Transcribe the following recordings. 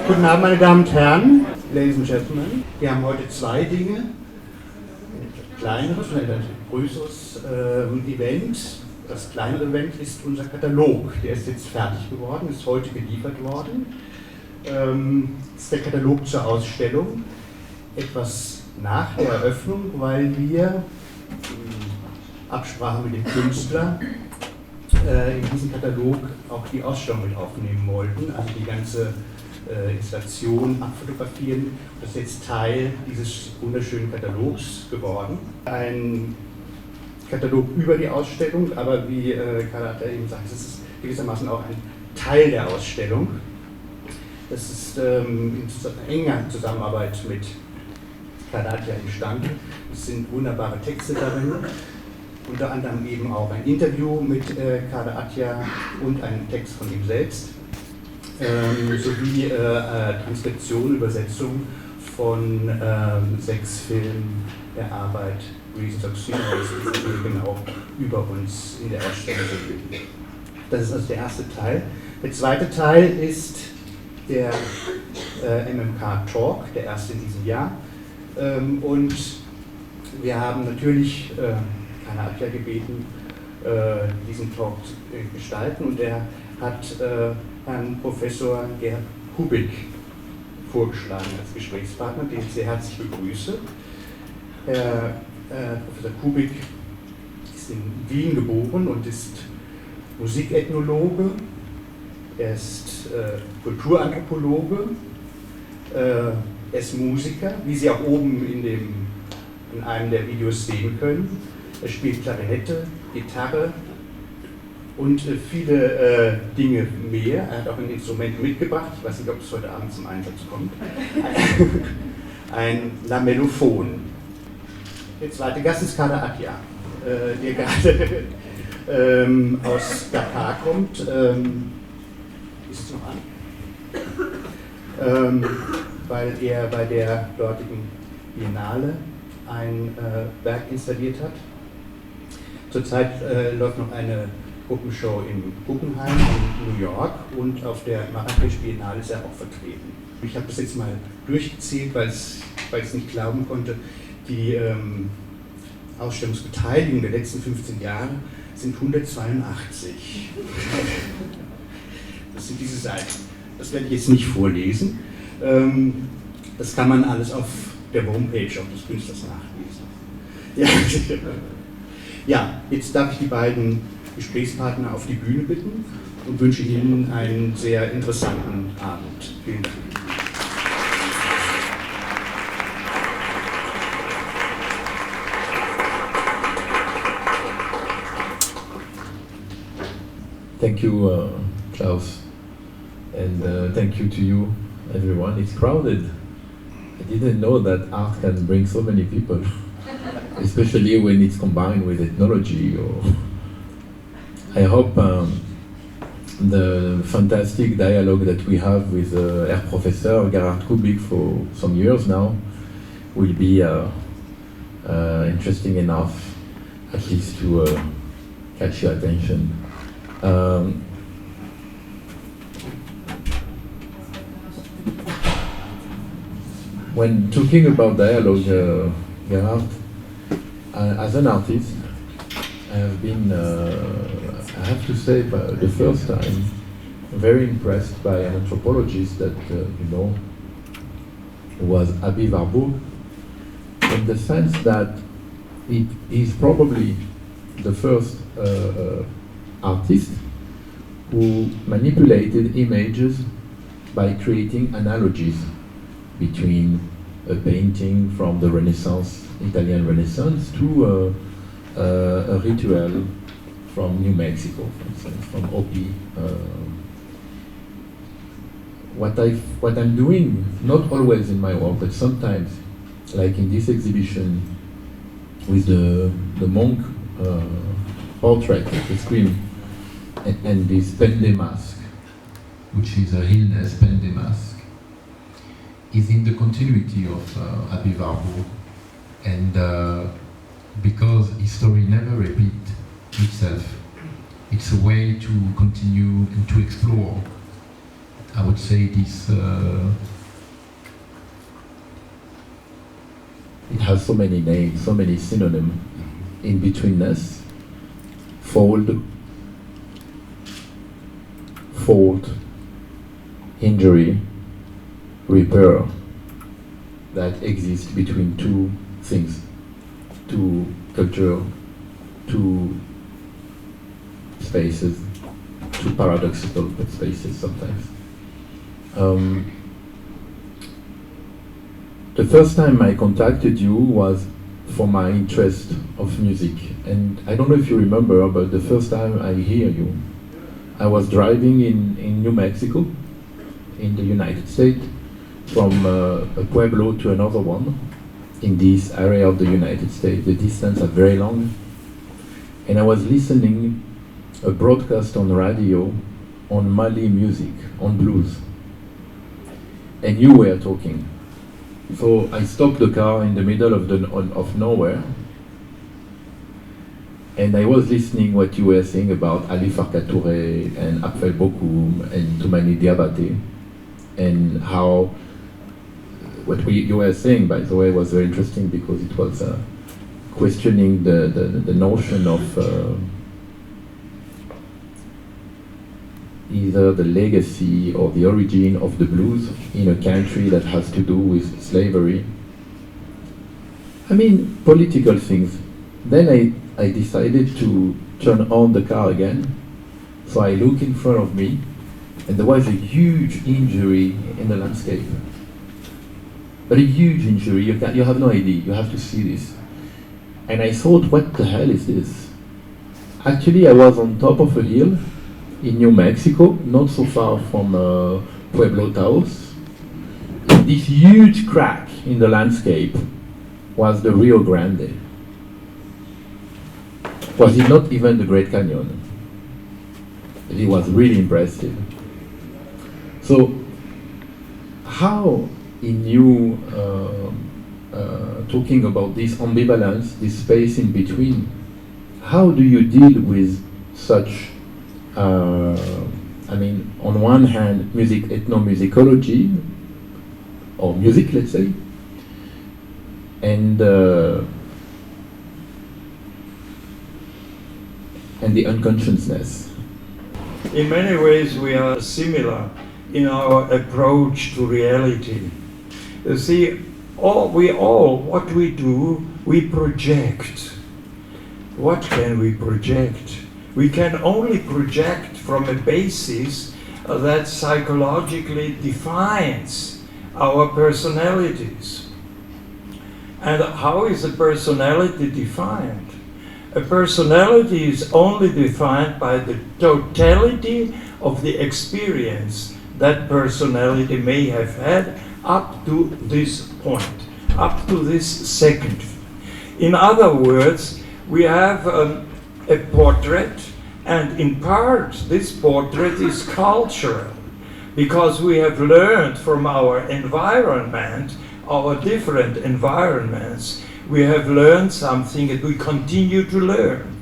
Guten Abend, meine Damen und Herren, Ladies and Gentlemen. Wir haben heute zwei Dinge. Ein kleineres und ein größeres Event. Das kleinere Event ist unser Katalog. Der ist jetzt fertig geworden, ist heute geliefert worden. Das ist der Katalog zur Ausstellung. Etwas nach der Eröffnung, weil wir in Absprache mit dem Künstler in diesem Katalog auch die Ausstellung mit aufnehmen wollten, also die ganze Installation abfotografieren. Das ist jetzt Teil dieses wunderschönen Katalogs geworden. Ein Katalog über die Ausstellung, aber wie Kader Attia eben sagt, es ist gewissermaßen auch ein Teil der Ausstellung. Das ist in enger Zusammenarbeit mit Kader Attia entstanden. Es sind wunderbare Texte darin. Unter anderem eben auch ein Interview mit Kader Attia und ein Text von ihm selbst, sowie Transkription, Übersetzung von 6 Filmen der Arbeit Reasons of Series, die genau über uns in der Ausstellung sind. Das ist also der erste Teil. Der zweite Teil ist der MMK Talk, der erste in diesem Jahr. Und wir haben natürlich Kader Attia gebeten, diesen Talk zu gestalten, und er hat Herrn Professor Gerhard Kubik vorgeschlagen als Gesprächspartner, den ich sehr herzlich begrüße. Herr Professor Kubik ist in Wien geboren und ist Musikethnologe, er ist Kulturanthropologe, er ist Musiker, wie Sie auch oben in einem der Videos sehen können. Er spielt Klarinette, Gitarre und viele Dinge mehr. Er hat auch ein Instrument mitgebracht, ich weiß nicht, ob es heute Abend zum Einsatz kommt. Ein Lamellophon. Der zweite Gast ist Kader Attia, der gerade aus Dakar kommt. Ist es noch an? Weil er bei der dortigen Biennale ein Werk installiert hat. Zurzeit läuft noch eine Gruppenshow im Guggenheim in New York, und auf der Marrakesch Biennale ist er auch vertreten. Ich habe das jetzt mal durchgezählt, weil ich es nicht glauben konnte. Die Ausstellungsbeteiligung der letzten 15 Jahre sind 182. Das sind diese Seiten. Das werde ich jetzt nicht vorlesen. Das kann man alles auf der Homepage auch des Künstlers nachlesen. Ja, jetzt darf ich die beiden Gesprächspartner auf die Bühne bitten und wünsche Ihnen einen sehr interessanten Abend. Vielen Dank. Thank you, Klaus, and thank you to you, everyone. It's crowded. I didn't know that art can bring so many people, especially when it's combined with ethnology. I hope the fantastic dialogue that we have with Herr Professor Gerhard Kubik for some years now will be interesting enough, at least to catch your attention. When talking about dialogue, Gerhard, as an artist, I have been, I have to say, the first time, very impressed by an anthropologist that you know was Aby Warburg, in the sense that it is probably the first artist who manipulated images by creating analogies between a painting from the Renaissance, Italian Renaissance, to a ritual from New Mexico, for instance, from Hopi. What I'm doing, not always in my work, but sometimes, like in this exhibition with the monk portrait of the screen, and this Pende mask, which is a Hildes Pende mask, is in the continuity of Aby Warburg, and because history never repeats itself, it's a way to continue and to explore I would say this, it has so many names, so many synonyms, in-betweenness, fold, fault, injury, repair, that exist between two things, two culture, two spaces, two paradoxical spaces sometimes. The first time I contacted you was for my interest of music, and I don't know if you remember, but the first time I hear you, I was driving in New Mexico, in the United States, from a pueblo to another one, in this area of the United States. The distance are very long, and I was listening a broadcast on radio on Mali music, on blues, and you were talking. So I stopped the car in the middle of nowhere, and I was listening what you were saying about Ali Farka Touré and Apfel Bokoum and Toumani Diabaté, and how what you were saying, by the way, was very interesting because it was questioning the notion of either the legacy or the origin of the blues in a country that has to do with slavery. I mean, political things. Then I decided to turn on the car again. So I look in front of me, and there was a huge injury in the landscape. But a huge injury, you have no idea, you have to see this. And I thought, what the hell is this? Actually, I was on top of a hill in New Mexico, not so far from Pueblo, Taos. This huge crack in the landscape was the Rio Grande. Was it not even the Great Canyon? It was really impressive. So, how in you talking about this ambivalence, this space in between, how do you deal with such, I mean, on one hand, music, ethnomusicology, or music, let's say, and the unconsciousness? In many ways, we are similar in our approach to reality. You see, what we do, we project. What can we project? We can only project from a basis that psychologically defines our personalities. And how is a personality defined? A personality is only defined by the totality of the experience that personality may have had up to this point, up to this second. In other words, we have a portrait, and in part this portrait is cultural, because we have learned from our environment, our different environments, we have learned something and we continue to learn.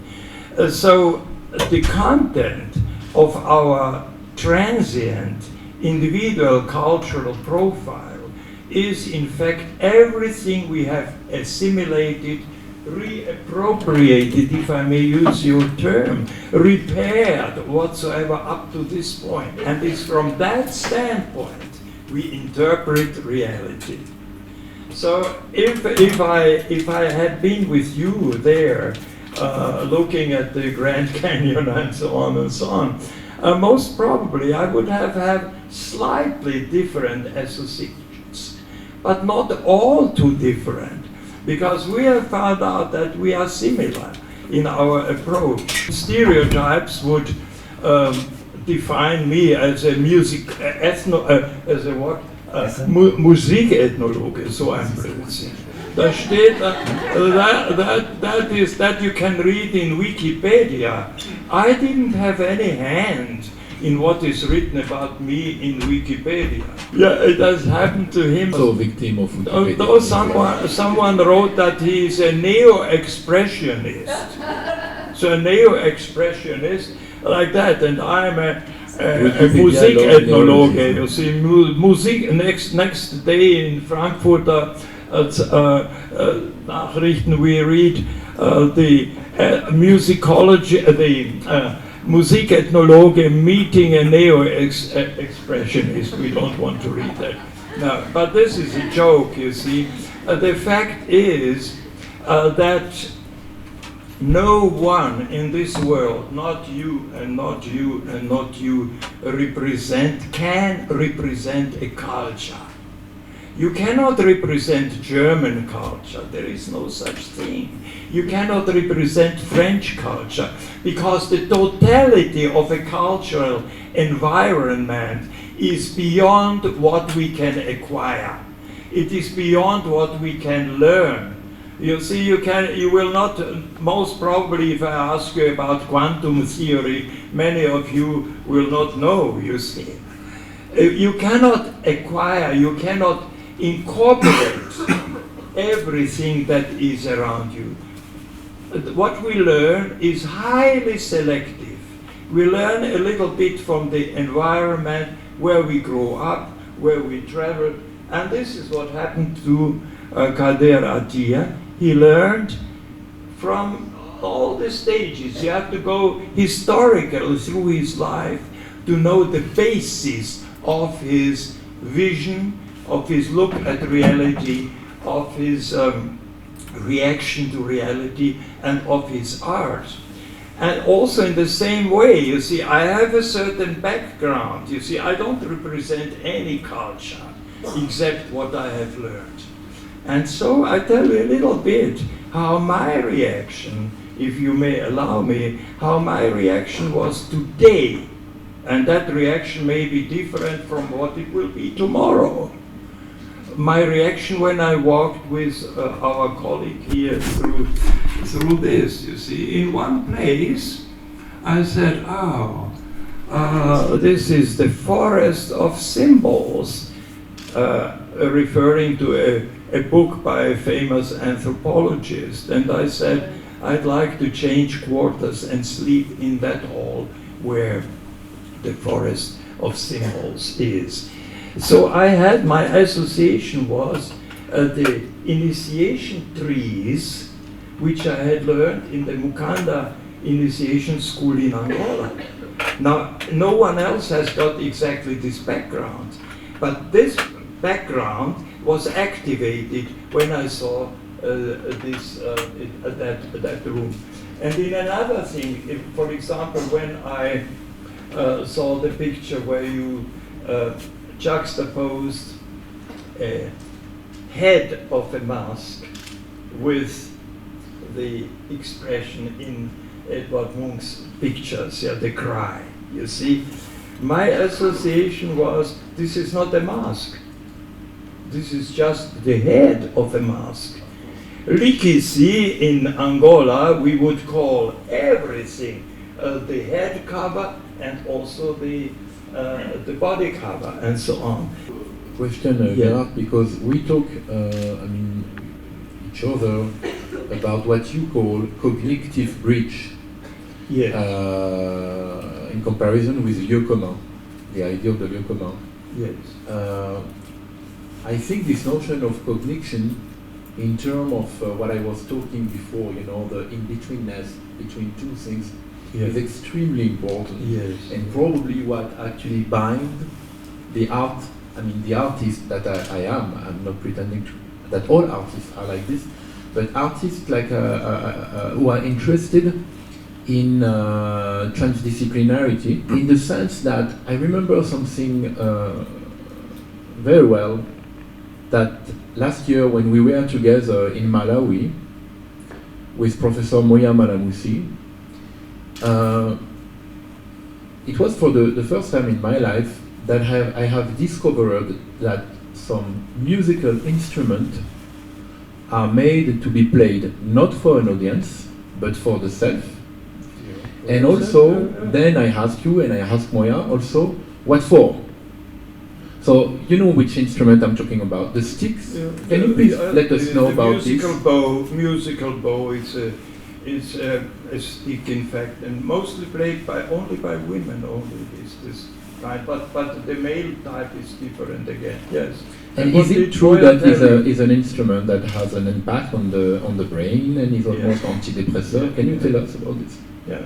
So the content of our transient individual cultural profile is in fact everything we have assimilated, reappropriated, if I may use your term, repaired whatsoever up to this point. And it's from that standpoint we interpret reality. So if I had been with you there, looking at the Grand Canyon and so on, most probably I would have had slightly different associations, but not all too different, because we have found out that we are similar in our approach. Stereotypes would define me as a Musikethnologe, so ein Blödsinn. Da steht, that you can read in Wikipedia. I didn't have any hand in what is written about me in Wikipedia. Yeah, it has happened to him. So victim of Wikipedia. Though someone wrote that he is a neo-expressionist. So a neo-expressionist like that, and I'm Musikethnologe. You see, Musik, next day in Frankfurter Nachrichten we read the musicology, the Musikethnologe meeting a neo-expressionist. We don't want to read that. No, but this is a joke, you see. The fact is that no one in this world, not you and not you and not you, can represent a culture. You cannot represent German culture. There is no such thing. You cannot represent French culture because the totality of a cultural environment is beyond what we can acquire. It is beyond what we can learn. You see, you will not, most probably if I ask you about quantum theory, many of you will not know, you see. You cannot acquire, you cannot incorporate everything that is around you. What we learn is highly selective. We learn a little bit from the environment where we grow up, where we travel, and this is what happened to Kader Attia. He learned from all the stages. You have to go historically through his life to know the basis of his vision, of his look at reality, of his reaction to reality, and of his art. And also in the same way, you see, I have a certain background. You see, I don't represent any culture except what I have learned. And so I tell you a little bit how my reaction, if you may allow me, how my reaction was today. And that reaction may be different from what it will be tomorrow. My reaction when I walked with our colleague here through this, you see, in one place, I said, oh, this is the forest of symbols, referring to a book by a famous anthropologist. And I said, I'd like to change quarters and sleep in that hall where the forest of symbols is. So I had, my association was the initiation trees, which I had learned in the Mukanda initiation school in Angola. Now, no one else has got exactly this background, but this background was activated when I saw that room. And in another thing, for example, when I saw the picture where you juxtaposed a head of a mask with the expression in Edvard Munch's pictures, yeah, the cry, you see. My association was, this is not a mask. This is just the head of a mask. Likisi in Angola, we would call everything the head cover and also the body cover and so on. Question, Gerhard, because we talk, each other about what you call cognitive bridge. Yes. In comparison with lieu commun, the idea of the lieu commun. Yes. I think this notion of cognition, in terms of what I was talking before, you know, the in-betweenness between two things, yes, is extremely important. Yes. And probably what actually binds the art, the artist that I am, I'm not pretending that all artists are like this, but artists like who are interested in transdisciplinarity, in the sense that I remember something very well, that last year when we were together in Malawi with Professor Moya Malamusi, it was for the first time in my life that I have discovered that some musical instruments are made to be played not for an audience, but for the self. Yeah. And also, then I ask you, and I ask Moya also, what for? So, you know which instrument I'm talking about, the sticks? Yeah. Can you please let us know about this? Musical bow, it's a stick, in fact, and mostly played only by women. Only this type, but the male type is different again. Yes. And is it true that is an instrument that has an impact on the brain and is almost antidepressant? Can you tell us about this? Yeah.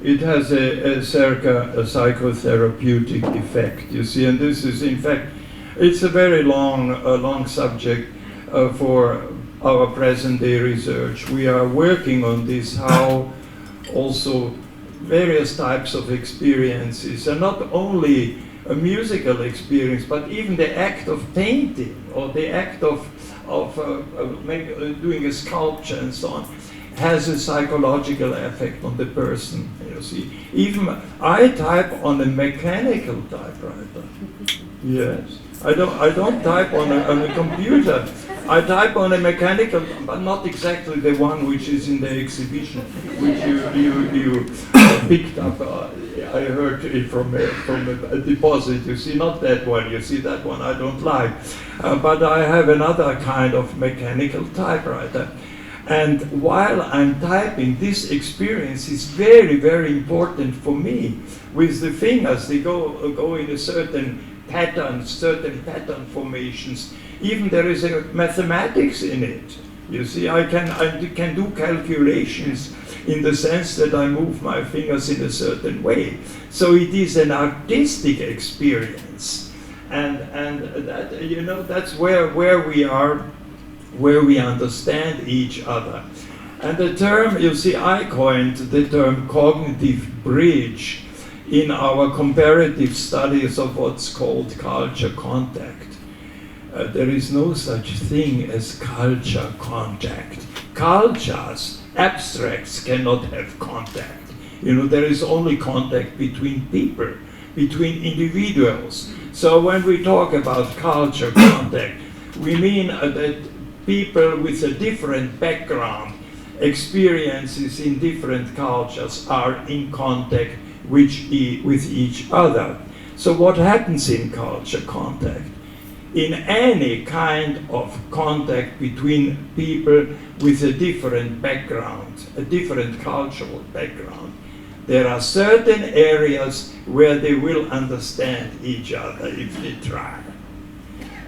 It has a psychotherapeutic effect, you see, and this is, in fact, it's a very long subject for our present-day research. We are working on this, how also various types of experiences, and not only a musical experience, but even the act of painting or the act of doing a sculpture and so on, has a psychological effect on the person, you see. Even I type on a mechanical typewriter. Yes. I don't type on a computer. I type on a mechanical, but not exactly the one which is in the exhibition, which you picked up. I heard it from a deposit. You see, not that one. You see, that one I don't like. But I have another kind of mechanical typewriter. And while I'm typing, this experience is very, very important for me. With the fingers, they go in a certain pattern formations. Even there is a mathematics in it. You see, I can do calculations in the sense that I move my fingers in a certain way. So it is an artistic experience, and that, you know, that's where we are, where we understand each other. And the term, you see, I coined the term cognitive bridge in our comparative studies of what's called culture contact. There is no such thing as culture contact. Cultures, abstracts, cannot have contact. You know, there is only contact between people, between individuals. So when we talk about culture contact, we mean that people with a different background, experiences in different cultures, are in contact with each other. So what happens in culture contact? In any kind of contact between people with a different background, a different cultural background, there are certain areas where they will understand each other if they try.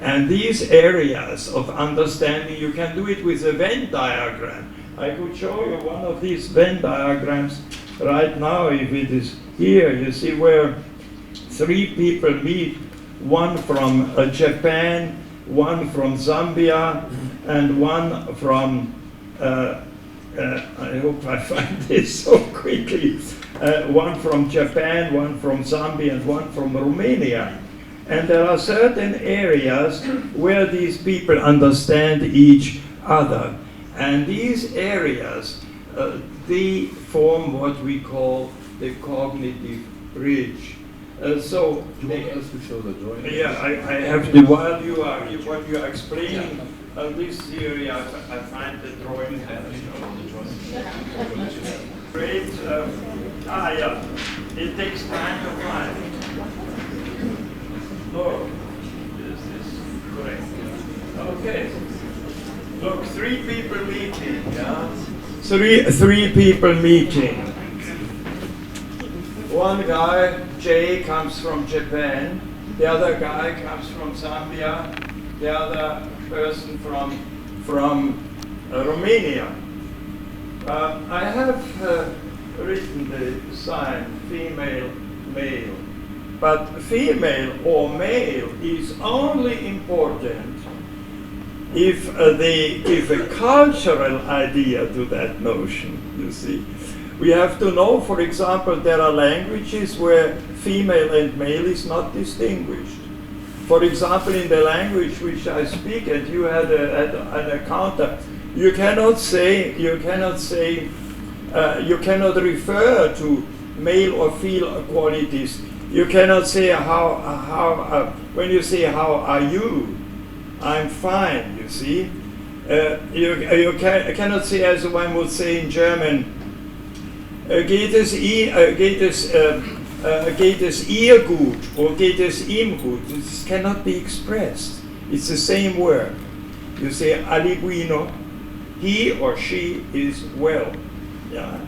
And these areas of understanding, you can do it with a Venn diagram. I could show you one of these Venn diagrams right now, if it is here. You see where three people meet, one from Japan, one from Zambia, and one from, I hope I find this so quickly, one from Japan, one from Zambia, and one from Romania. And there are certain areas where these people understand each other. And these areas, they form what we call the cognitive bridge. So, do you want us to show the drawing? Yeah, I have to. While what you are explaining this theory, I find the drawing. Great. Yeah. It takes time to find. No, is this correct? Okay. Look, three people meeting. Yeah. Three people meeting. One guy, Jay, comes from Japan, the other guy comes from Zambia, the other person from Romania. I have written the sign female, male, but female or male is only important if they give a cultural idea to that notion, you see. We have to know, for example, there are languages where female and male is not distinguished. For example, in the language which I speak, and you had an encounter, you cannot refer to male or female qualities. You cannot say when you say how are you, I'm fine. You see, you cannot say as one would say in German. Geht es ihr gut or geht es ihm gut? This cannot be expressed. It's the same word. You say ali bueno, he or she is well. Yeah.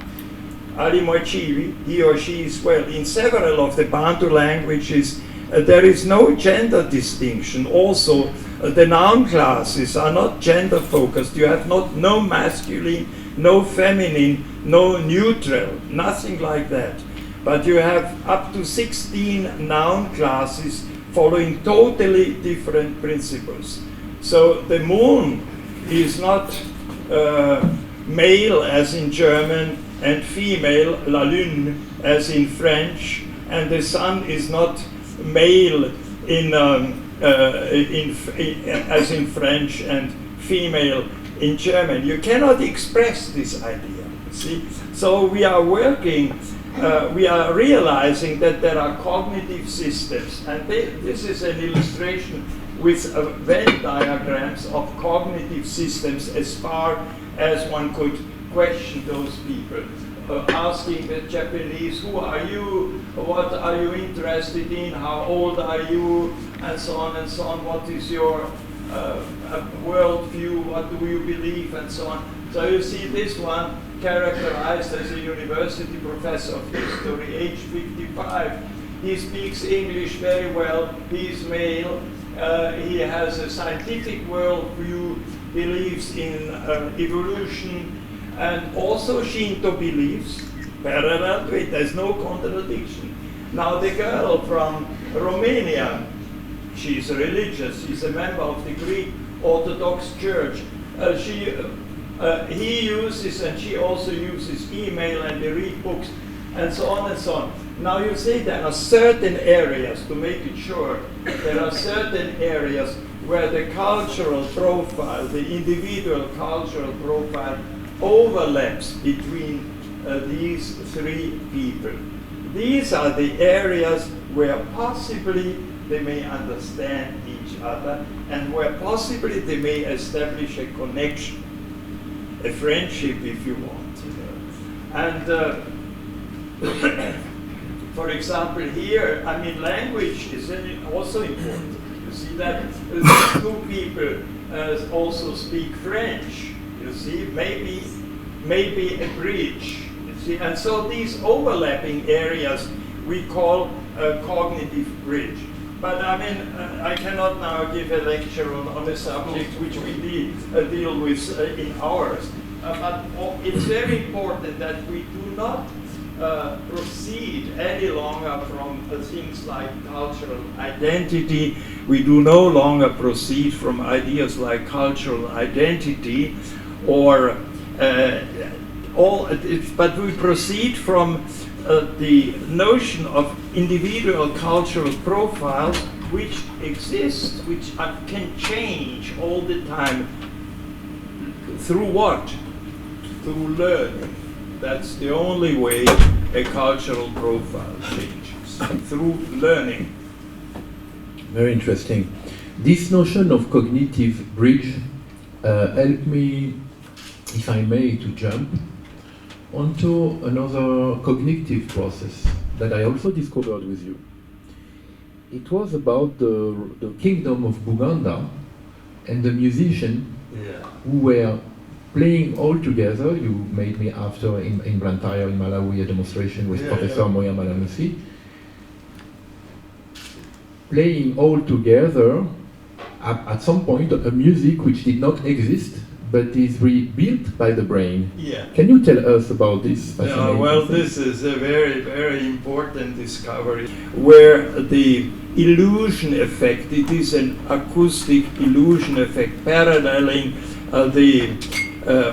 Ali Mochivi, he or she is well. In several of the Bantu languages, there is no gender distinction. Also, the noun classes are not gender focused. You have no masculine, no feminine, no neutral, nothing like that. But you have up to 16 noun classes following totally different principles. So the moon is not male as in German and female, la lune, as in French, and the sun is not male as in French and female in German. You cannot express this idea, see? So we are working, we are realizing that there are cognitive systems, and this is an illustration with Venn diagrams of cognitive systems as far as one could question those people, asking the Japanese, who are you, what are you interested in, how old are you, and so on and so on, what is your worldview, what do you believe, and so on. So you see this one characterized as a university professor of history, age 55. He speaks English very well, he is male, he has a scientific worldview, believes in evolution, and also Shinto beliefs, parallel to it, there's no contradiction. Now the girl from Romania, she's religious, she's a member of the Greek Orthodox Church. He uses, and she also uses email, and they read books, and so on and so on. Now you see there are certain areas, to make it short, there are certain areas where the cultural profile, the individual cultural profile, overlaps between these three people. These are the areas where possibly they may understand each other and where possibly they may establish a connection, a friendship if you want. And for example here, I mean language is also important. You see that these two people also speak French. You see, maybe a bridge. You see, and so these overlapping areas we call a cognitive bridge. But I mean, I cannot now give a lecture on a subject which we deal with in hours. But it's very important that we do not proceed any longer from things like cultural identity. We do no longer proceed from ideas like cultural identity or but we proceed from the notion of individual cultural profiles which exist, which can change all the time. Through what? Through learning. That's the only way a cultural profile changes, through learning. Very interesting. This notion of cognitive bridge helped me, if I may, to jump onto another cognitive process that I also discovered with you. It was about the kingdom of Buganda and the musicians who were playing all together. You made me after in Blantyre in Malawi a demonstration with Professor Moya Malamusi. Playing all together at some point a music which did not exist but is rebuilt by the brain. Yeah. Can you tell us about this? Well, this is a very, very important discovery where the illusion effect, it is an acoustic illusion effect paralleling the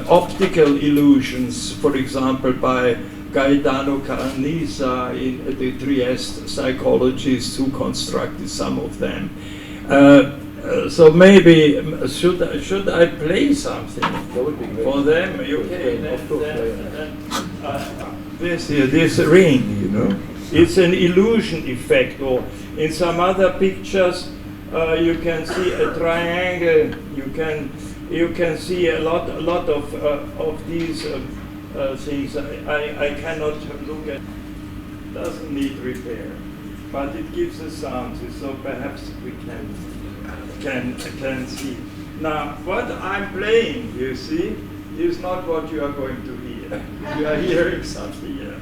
optical illusions, for example, by Gaetano Carnisa, in the Trieste psychologists who constructed some of them. So maybe should I play something for them? Okay, this ring, you know, it's an illusion effect. Or in some other pictures, you can see a triangle. You can see a lot of these things. I cannot look at. Doesn't need repair, but it gives a sound. So perhaps we can see. Now, what I'm playing, you see, is not what you are going to hear. You are hearing something else.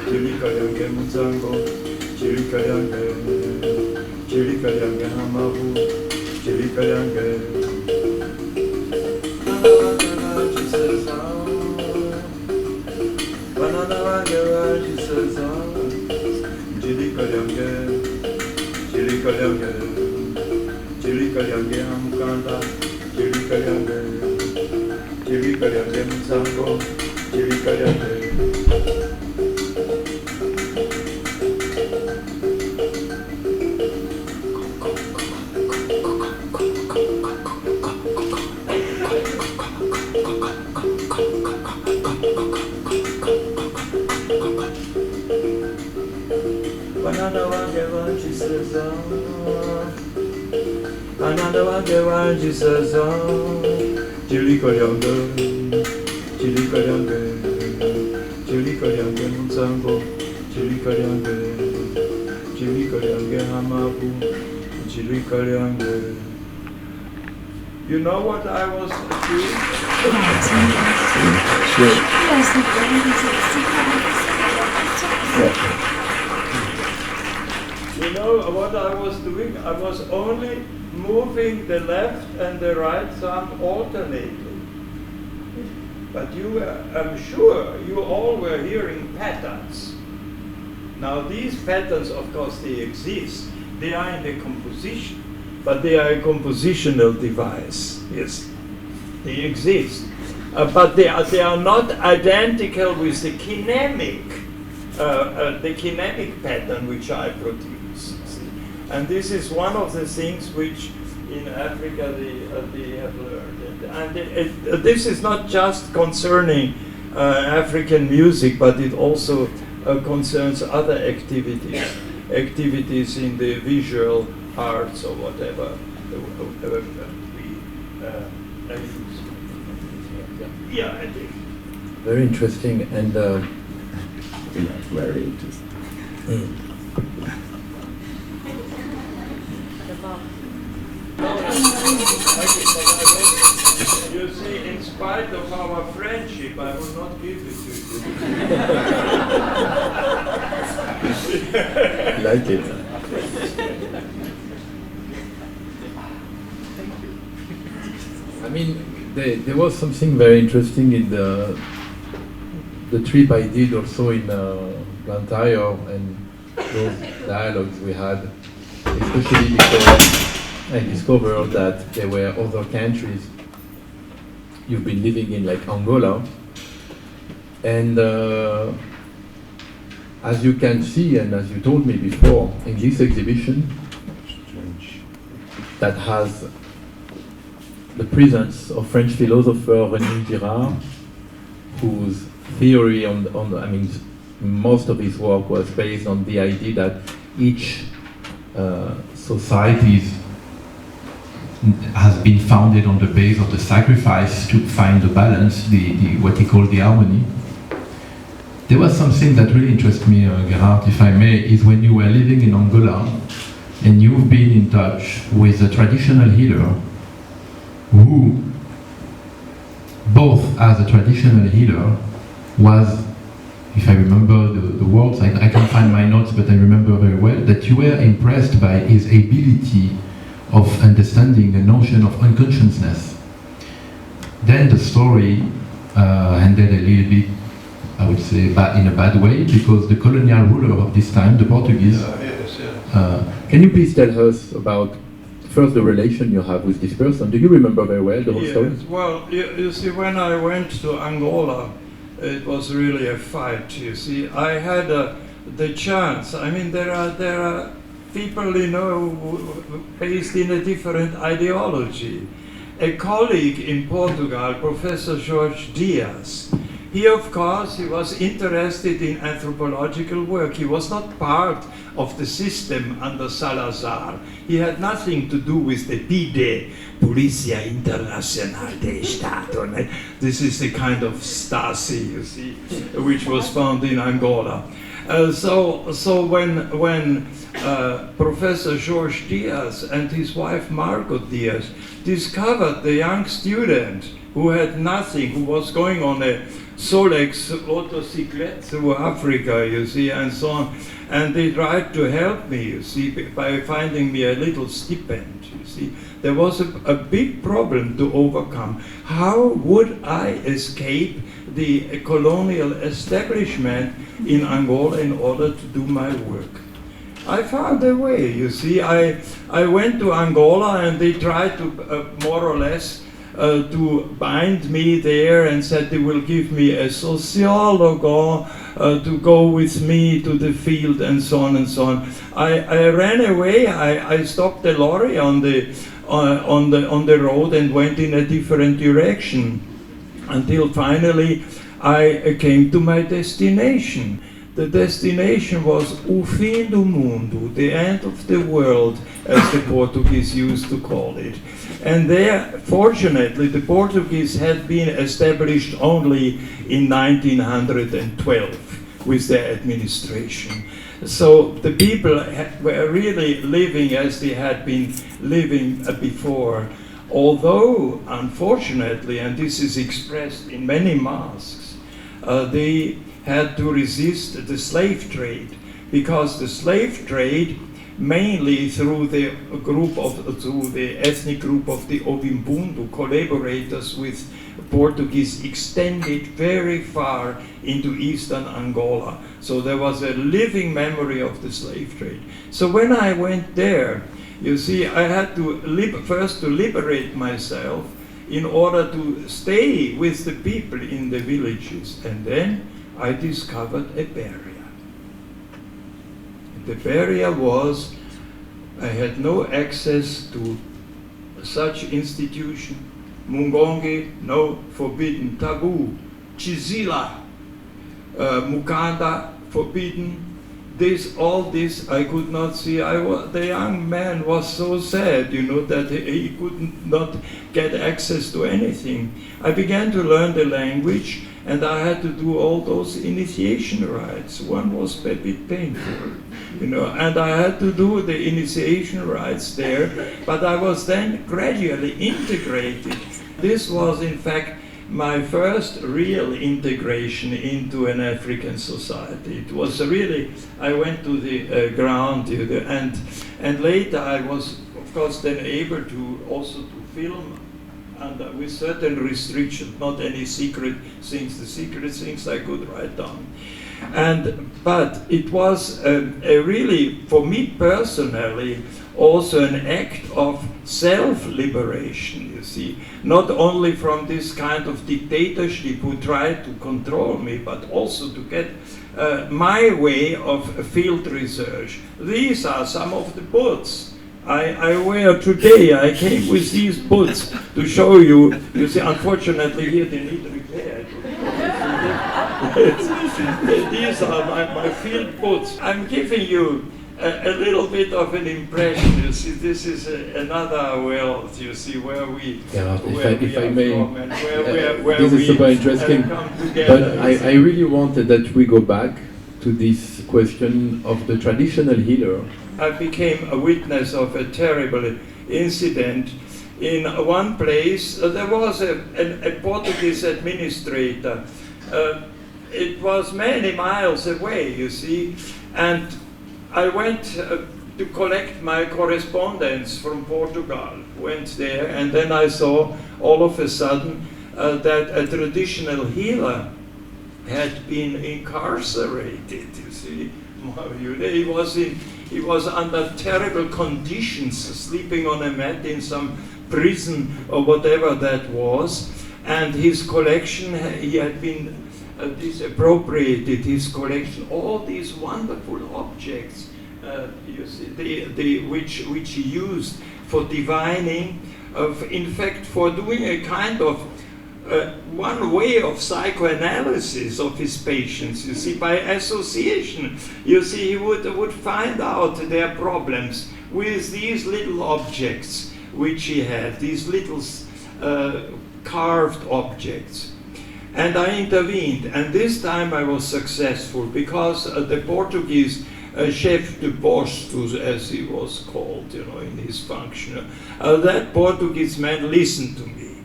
Chilikayange Mutango, Chilikayange, Chilikayange Hamabu, Chilikayange. Chilikayange, Chilikayange Hamkanda, Chilikayange, Chilikayange Mutango, Chilikayange. Chilikayange, Chilikayange, Chilikayange Mutango, Chilikayange, Chilikayange Hamabu, Chilikayange. You know what I was doing? Sure. You know what I was doing? I was only moving the left and the right thumb alternately. But you were, I'm sure you all were hearing patterns. Now these patterns, of course, they exist. They are in the composition, but they are a compositional device. Yes, they exist. But they are not identical with the kinemic pattern which I produce. And this is one of the things which in Africa they have learned. And this is not just concerning African music, but it also concerns other activities in the visual arts or whatever we use. Yeah, I think. Very interesting and very interesting. You see, in spite of our friendship, I will not give it to you. like it. I mean, there was something very interesting in the trip I did also in Blantyre and those dialogues we had, especially because I discovered that there were other countries you've been living in, like Angola, and as you can see and as you told me before, in this exhibition that has the presence of French philosopher René Girard, whose theory I mean, most of his work was based on the idea that each society has been founded on the base of the sacrifice to find the balance, what he called the harmony. There was something that really interested me, Gerhard, if I may, is when you were living in Angola and you've been in touch with a traditional healer who, both as a traditional healer, was, if I remember the words, I can't find my notes, but I remember very well, that you were impressed by his ability of understanding the notion of unconsciousness. Then the story ended a little bit, I would say, in a bad way, because the colonial ruler of this time, the Portuguese, can you please tell us about first the relation you have with this person? Do you remember very well the whole story? Well, you see, when I went to Angola, it was really a fight, you see. I had the chance, I mean, there are people, you know, based in a different ideology. A colleague in Portugal, Professor Jorge Dias, he, of course, he was interested in anthropological work. He was not part of the system under Salazar. He had nothing to do with the PIDE, Polícia Internacional de Estado. This is the kind of Stasi, you see, which was found in Angola. So when Professor Jorge Dias and his wife Margot Dias discovered the young student who had nothing, who was going on a Solex motorcyclettes through Africa, you see, and so on. And they tried to help me, you see, by finding me a little stipend, you see. There was a big problem to overcome. How would I escape the colonial establishment in Angola in order to do my work? I found a way, you see. I went to Angola and they tried to more or less to bind me there and said they will give me a sociologue to go with me to the field and so on and so on. I ran away. I stopped the lorry on the road and went in a different direction until finally I came to my destination. The destination was o fim do mundo, the end of the world, as the Portuguese used to call it. And there, fortunately, the Portuguese had been established only in 1912 with their administration. So the people were really living as they had been living before. Although, unfortunately, and this is expressed in many masks, they had to resist the slave trade, because the slave trade, mainly through the ethnic group of the Ovimbundu collaborators with Portuguese, extended very far into eastern Angola. So there was a living memory of the slave trade. So when I went there, you see, I had to first to liberate myself in order to stay with the people in the villages, and then I discovered a barrier. The barrier was I had no access to such institution. Mungongi, no, forbidden. Taboo. Chizila, Mukanda, forbidden. All this I could not see. The young man was so sad, you know, that he could not get access to anything. I began to learn the language, and I had to do all those initiation rites. One was a bit painful, you know, and I had to do the initiation rites there, but I was then gradually integrated. This was, in fact, my first real integration into an African society. It was really, I went to the ground, you know, and later I was, of course, then able to also to film, and with certain restrictions, not any secret things. The secret things I could write down. But it was a really, for me personally, also an act of self-liberation, you see. Not only from this kind of dictatorship who tried to control me, but also to get my way of field research. These are some of the books I wear today. I came with these boots to show you. You see, unfortunately here they need repair. These are my field boots. I'm giving you a little bit of an impression. You see, this is another world, you see, where we if I may, where this we is super interesting, come together. but I really wanted that we go back to this question of the traditional healer. I became a witness of a terrible incident. In one place, there was a Portuguese administrator. It was many miles away, you see, and I went to collect my correspondence from Portugal, went there, and then I saw all of a sudden that a traditional healer had been incarcerated, you see. He was under terrible conditions, sleeping on a mat in some prison or whatever that was, and his collection, he had been disappropriated his collection, all these wonderful objects, you see, which he used for divining, in fact, for doing a kind of one way of psychoanalysis of his patients, you see, by association. You see, he would find out their problems with these little objects which he had, these little carved objects. And I intervened, and this time I was successful, because the Portuguese chef de poste, as he was called, you know, in his function, that Portuguese man listened to me,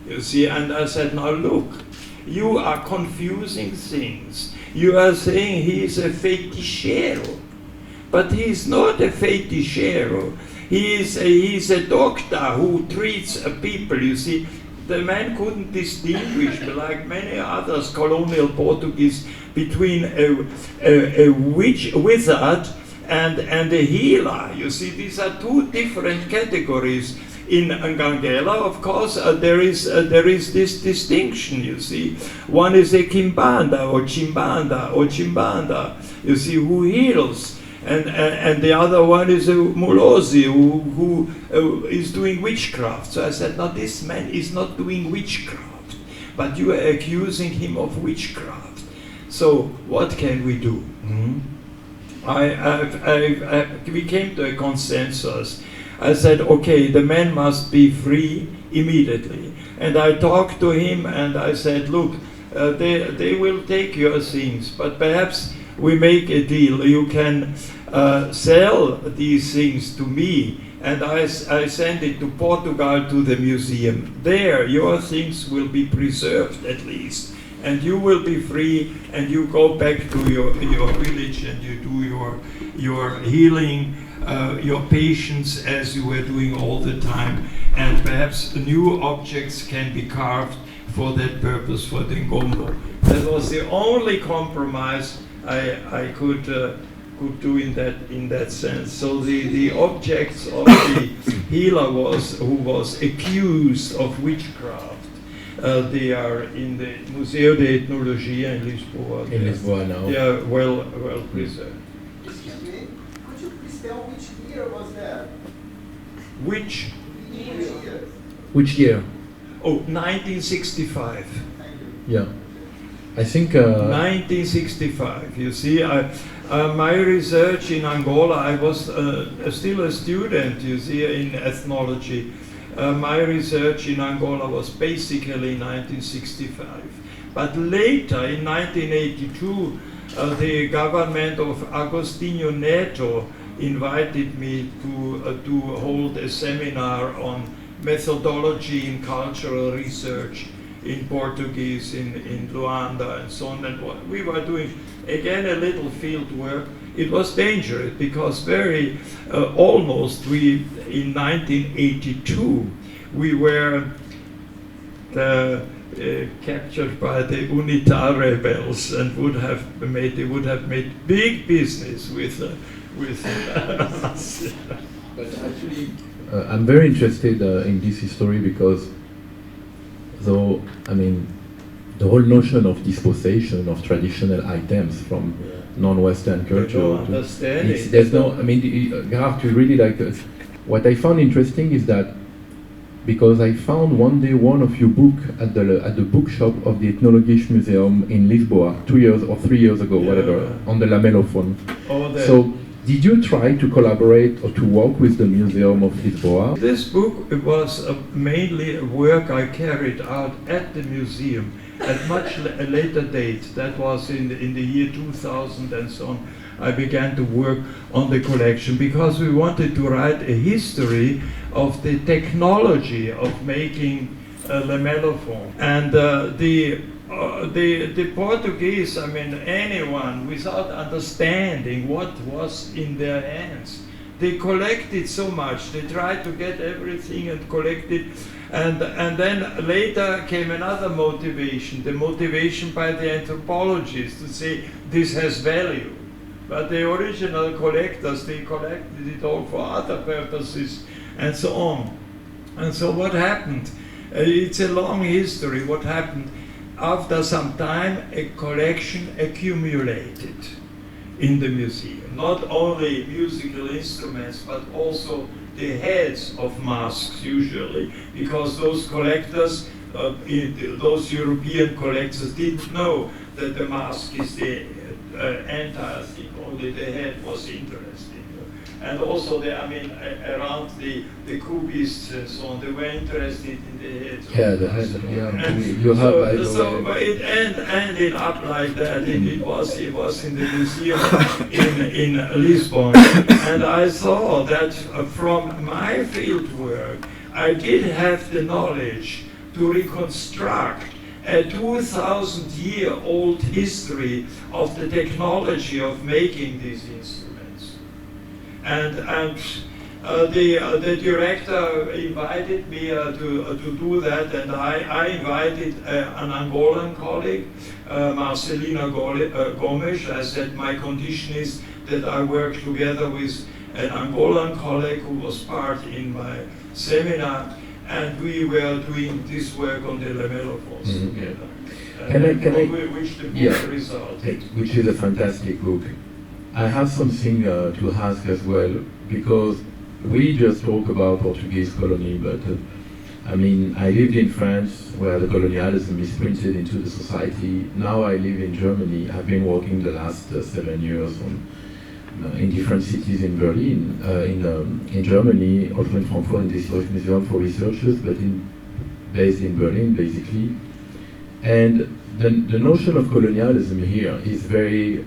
you see, and I said, now look, you are confusing things. You are saying he is a fetichero, but he is not a fetichero. He is a doctor who treats people. You see, the man couldn't distinguish, like many others, colonial Portuguese, between a wizard and a healer. You see, these are two different categories. In Ngangela, of course, there is this distinction, you see. One is a Kimbanda or Chimbanda, you see, who heals. And the other one is a Mulozi who is doing witchcraft. So I said, no, this man is not doing witchcraft, but you are accusing him of witchcraft. So what can we do? We came to a consensus. I said, okay, the man must be free immediately. And I talked to him and I said, look, they will take your things, but perhaps we make a deal. You can sell these things to me, and I send it to Portugal to the museum. There, your things will be preserved at least, and you will be free, and you go back to your village and you do your healing, your patients as you were doing all the time, and perhaps new objects can be carved for that purpose, for the Ngombo. That was the only compromise I could do in that sense. So the objects of the healer who was accused of witchcraft, they are in the Museo de Etnologia in Lisboa. In Lisboa now. They are well preserved. Excuse me, could you please tell which year was that? Which? Year. Which year? Oh, 1965. Thank you. Yeah. I think 1965. You see, my research in Angola, I was still a student, you see, in ethnology. My research in Angola was basically 1965. But later, in 1982, the government of Agostinho Neto invited me to hold a seminar on methodology in cultural research in Portuguese, in Luanda and so on. And what we were doing, again, a little field work. It was dangerous because in 1982, we were captured by the UNITA rebels and they would have made big business with us. But actually, I'm very interested in this history because, though, I mean, the whole notion of dispossession of traditional items from non-Western culture. There's no, I mean, Gerhard, you really like it. What I found interesting is that because I found one day one of your book at the bookshop of the Ethnologisch Museum in Lisboa 2 years or 3 years ago, whatever, on the lamellophone. So, did you try to collaborate or to work with the Museum of Lisboa? This book was mainly a work I carried out at the museum at much a later date. That was in the year 2000 and so on. I began to work on the collection because we wanted to write a history of the technology of making a lamellophone. And the Portuguese, I mean, anyone without understanding what was in their hands, they collected so much. They tried to get everything and collect it. And then later came another motivation, the motivation by the anthropologists to say this has value. But the original collectors, they collected it all for other purposes and so on. And so what happened? It's a long history. What happened? After some time, a collection accumulated in the museum. Not only musical instruments, but also the heads of masks, usually, because those collectors, those European collectors, didn't know that the mask is the entire thing. Only the head was interesting. And also, around the Cubists and so on, they were interested in the head. Yeah, the head. Yeah, so it ended up like that. It was in the museum in Lisbon, and I saw that from my field work, I did have the knowledge to reconstruct a 2,000-year-old history of the technology of making these instruments. And the director invited me to do that, and I invited an Angolan colleague, Marcelina Gomes. I said my condition is that I work together with an Angolan colleague who was part in my seminar, and we were doing this work on the lamellophones together. Which the book resulted. Which is a fantastic book. I have something to ask as well, because we just talk about Portuguese colony, but I mean, I lived in France where the colonialism is printed into the society. Now I live in Germany. I've been working the last 7 years in different cities in Berlin, in Germany, also in Frankfurt, in the Historic Museum for researchers, but based in Berlin, basically. And the notion of colonialism here is very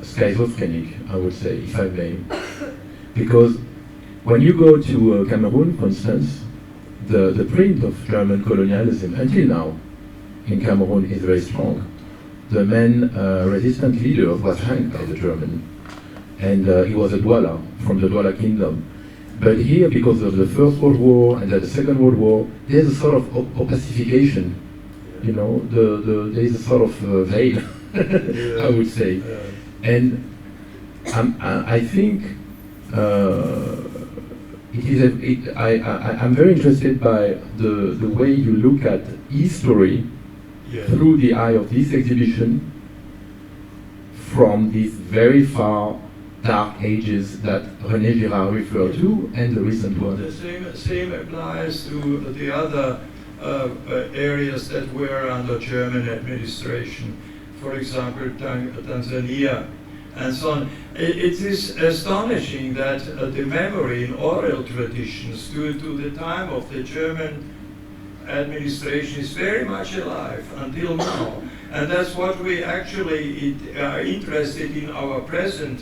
schizophrenic, I would say, if I may. Because when you go to Cameroon, for instance, the print of German colonialism until now in Cameroon is very strong. The main resistant leader was hanged by the German, and he was a Douala from the Douala kingdom. But here, because of the First World War and the Second World War, there's a sort of opacification. You know, there is a sort of veil, I would say. And I think I'm very interested by the way you look at history through the eye of this exhibition from these very far dark ages that René Girard referred to and the recent one. The same applies to the other areas that were under German administration, for example, Tanzania and so on. It is astonishing that the memory in oral traditions due to the time of the German administration is very much alive until now. And that's what we actually are interested in our present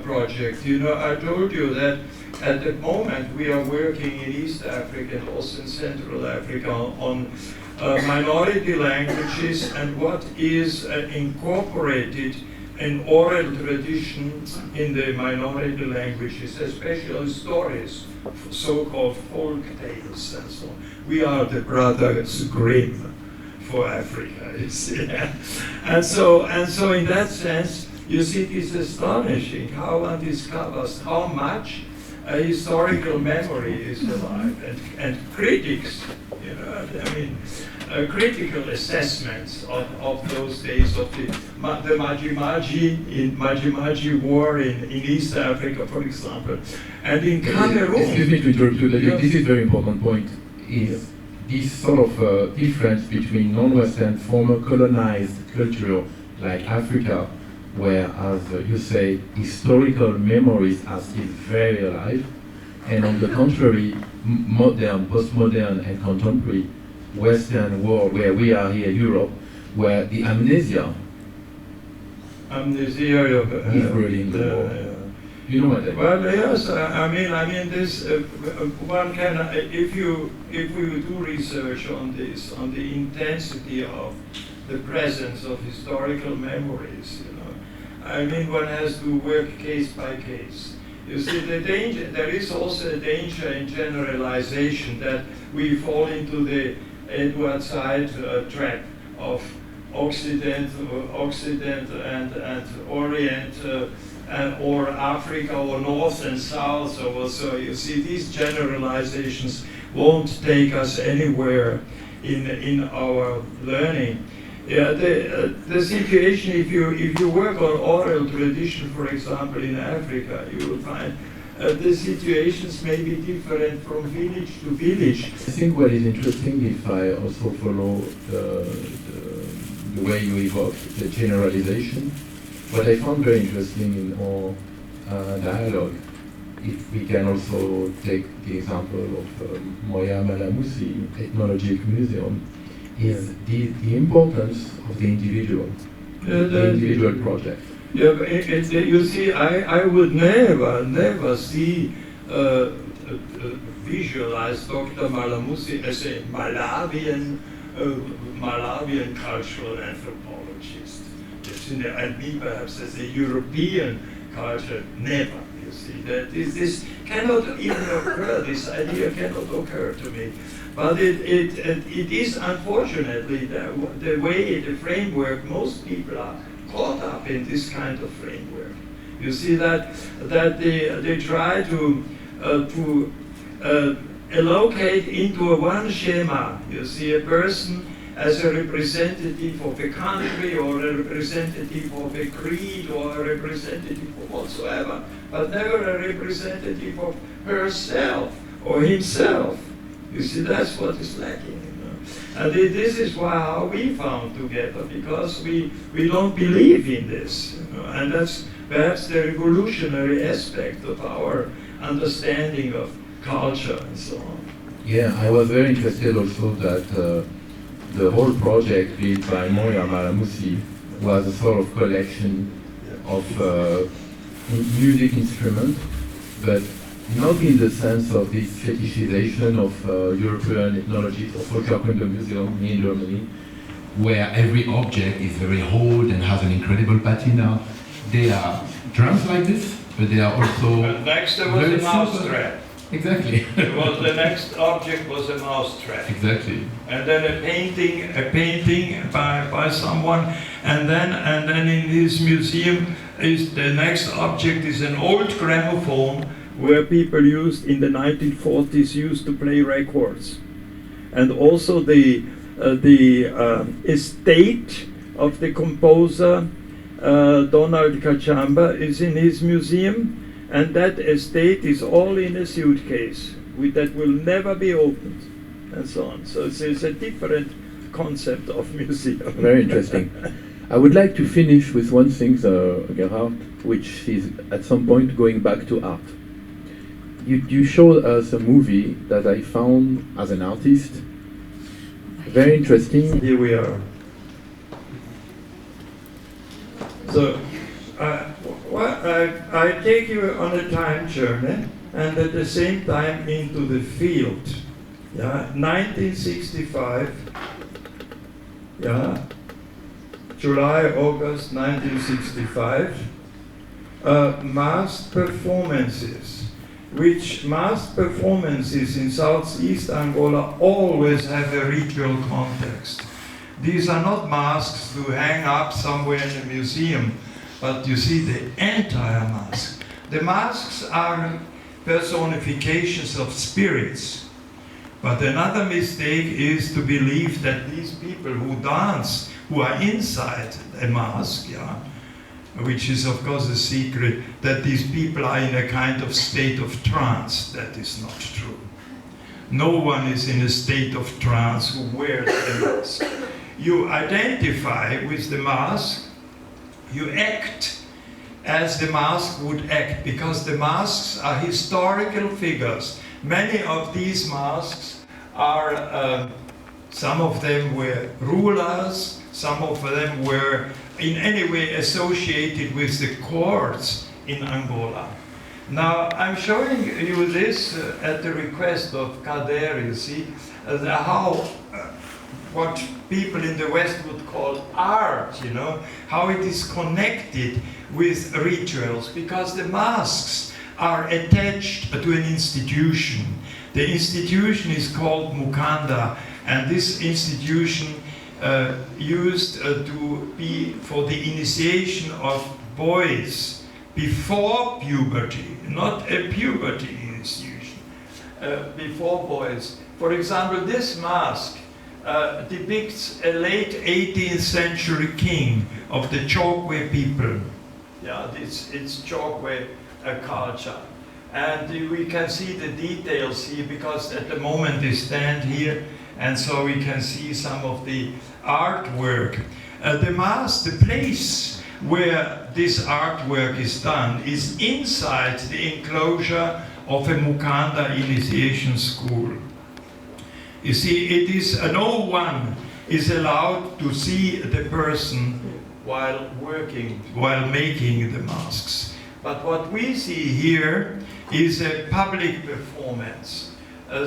project. You know, I told you that at the moment we are working in East Africa and also in Central Africa on minority languages and what is incorporated in oral traditions in the minority languages, especially stories, so-called folk tales and so on. We are the brothers Grimm for Africa, you see. And so in that sense, you see, it is astonishing how one discovers how much historical memory is alive, and critics, you know, I mean, critical assessments of those days of the Maji War in East Africa, for example, and in Cameroon. Excuse me to interrupt you. This is a very important point. Is this sort of difference between non-Western former colonized culture like Africa, where, as you say, historical memories are still very alive, and on the contrary, modern, postmodern, and contemporary Western world, where we are here, Europe, where the amnesia is ruling the world. You know what I mean? Well, yes. I mean, this one can, if we do research on this, on the intensity of the presence of historical memories, you know, I mean, one has to work case by case. You see, the danger. There is also a danger in generalization that we fall into the Edward Said trap of Occident and Orient. Or Africa, or North and South, or so. You see, these generalizations won't take us anywhere in our learning. Yeah, the situation, if you work on oral tradition, for example, in Africa, you will find the situations may be different from village to village. I think what is interesting, if I also follow the way you evoke the generalization, what I found very interesting in our dialogue, if we can also take the example of Moya Malamusi Ethnologic Museum, is the importance of the individual, the individual project. Yeah, you see, I would never see visualize Dr. Malamusi as a Malawian Malawian cultural anthropologist. And me perhaps as a European culture, never. You see, that this cannot even occur, this idea cannot occur to me. But it is unfortunately the way, the framework, most people are caught up in this kind of framework. You see that they try to allocate into a one schema. You see a person as a representative of a country or a representative of a creed or a representative of whatsoever, but never a representative of herself or himself. You see, that's what is lacking. And this is how we found together, because we don't believe in this. And that's perhaps the revolutionary aspect of our understanding of culture and so on. Yeah, I was very interested also that the whole project led by Moya Malamusi was a sort of collection of music instruments, but not in the sense of this fetishization of European ethnology or Volkskunde Museum in Germany, where every object is very old and has an incredible patina. They are drums like this, but they are also Next there was a mousetrap. Exactly. The next object was a mousetrap. Exactly. And then a painting by someone, and then in this museum is the next object is an old gramophone where people used in the 1940s used to play records, and also the estate of the composer Donald Kachamba is in his museum. And that estate is all in a suitcase that will never be opened, and so on. So it's a different concept of museum. Very interesting. I would like to finish with one thing, Gerhard, which is at some point going back to art. You showed us a movie that I found as an artist very interesting. Here we are. So, I take you on a time journey, and at the same time into the field. Yeah, 1965. Yeah, July, August 1965. Masked performances, which masked performances in Southeast Angola always have a ritual context. These are not masks to hang up somewhere in a museum, but you see the entire mask. The masks are personifications of spirits. But another mistake is to believe that these people who dance, who are inside a mask, yeah, which is of course a secret, that these people are in a kind of state of trance. That is not true. No one is in a state of trance who wears the mask. You identify with the mask, you act as the mask would act, because the masks are historical figures. Many of these masks are, some of them were rulers, some of them were in any way associated with the courts in Angola. Now, I'm showing you this at the request of Kader, you see, how what people in the West would call art, you know, how it is connected with rituals, because the masks are attached to an institution. The institution is called Mukanda, and this institution used to be for the initiation of boys before puberty, not a puberty institution, before boys. For example, this mask depicts a late 18th century king of the Chokwe people. Yeah, it's Chokwe culture. And we can see the details here, because at the moment they stand here, and so we can see some of the artwork. The mask, the place where this artwork is done is inside the enclosure of a Mukanda initiation school. You see, it is no one is allowed to see the person while working, while making the masks. But what we see here is a public performance.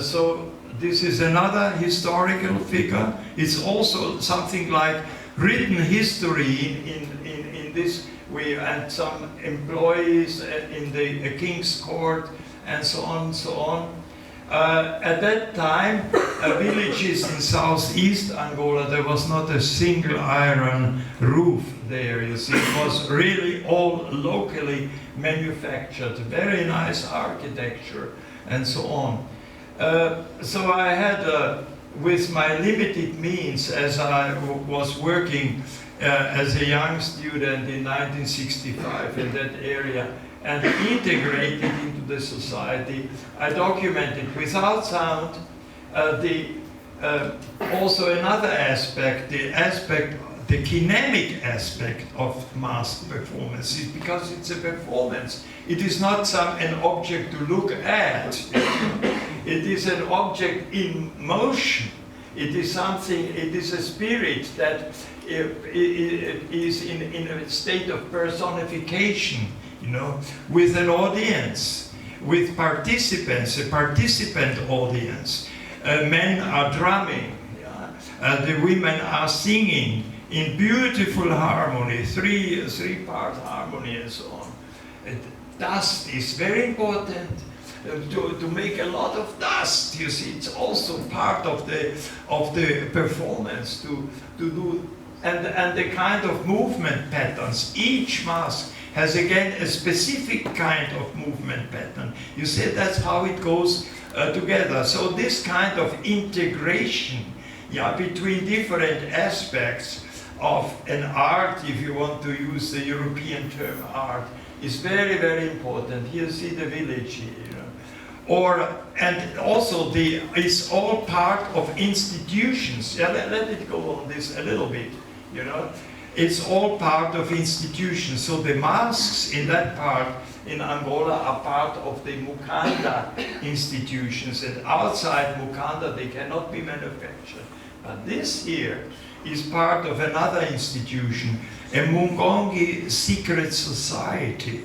So this is another historical figure. It's also something like written history in this. We had some employees in the king's court and so on and so on. At that time, villages in southeast Angola, there was not a single iron roof there, you see. It was really all locally manufactured, very nice architecture and so on. So I had, with my limited means, as I was working as a young student in 1965 in that area, and integrated into the society, I documented without sound also another aspect, the kinemic aspect of mass performance, because it's a performance. It is not an object to look at. It is an object in motion. It is something, it is a spirit that is in a state of personification, you know, with an audience, with participants, a participant audience. Men are drumming, the women are singing in beautiful harmony, three-part harmony and so on. Dust is very important. To make a lot of dust, you see, it's also part of the performance to do, and the kind of movement patterns. Each mask has again a specific kind of movement pattern. You see, that's how it goes together. So this kind of integration, between different aspects of an art, if you want to use the European term art, is very, very important. Here you see the village here, you know. And also it's all part of institutions. Let it go on this a little bit, you know. It's all part of institutions. So the masks in that part in Angola are part of the Mukanda institutions, and outside Mukanda they cannot be manufactured. But this here is part of another institution, a Mungongi secret society,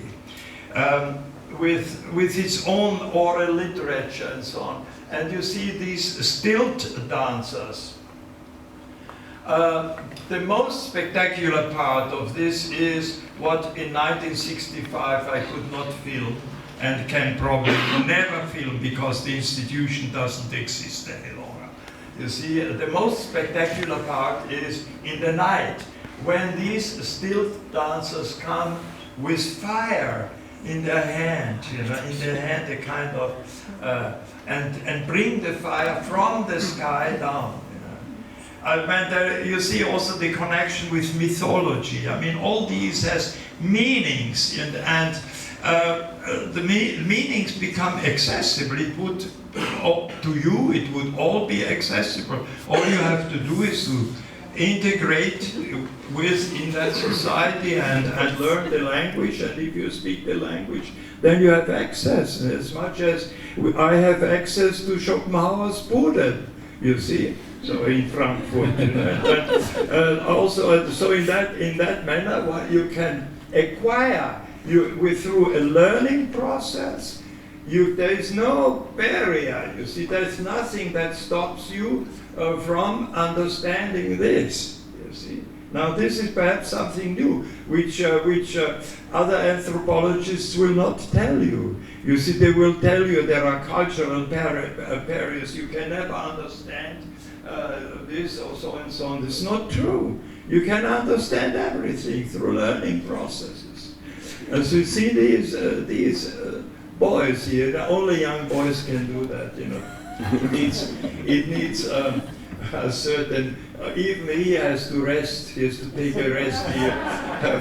with its own oral literature and so on. And you see these stilt dancers. The most spectacular part of this is what in 1965 I could not film and can probably never film because the institution doesn't exist any longer. You see, the most spectacular part is in the night when these stilt dancers come with fire in their hand, you know, in their hand a kind of, and bring the fire from the sky down. You see also the connection with mythology. I mean, all these has meanings, and the meanings become accessible. It would, to you, it would all be accessible. All you have to do is to integrate within that society and learn the language, and if you speak the language, then you have access, as much as I have access to Schopenhauer's Bude, you see. So in Frankfurt, you know, also, so in that manner, what you can acquire through a learning process. There is no barrier. You see, there is nothing that stops you from understanding this. You see. Now, this is perhaps something new, which other anthropologists will not tell you. You see, they will tell you there are cultural barriers. You can never understand this or so and so on. It's not true. You can understand everything through learning processes. And so you see these boys here, the only young boys can do that, you know. It needs a certain, even he has to rest, he has to take a rest here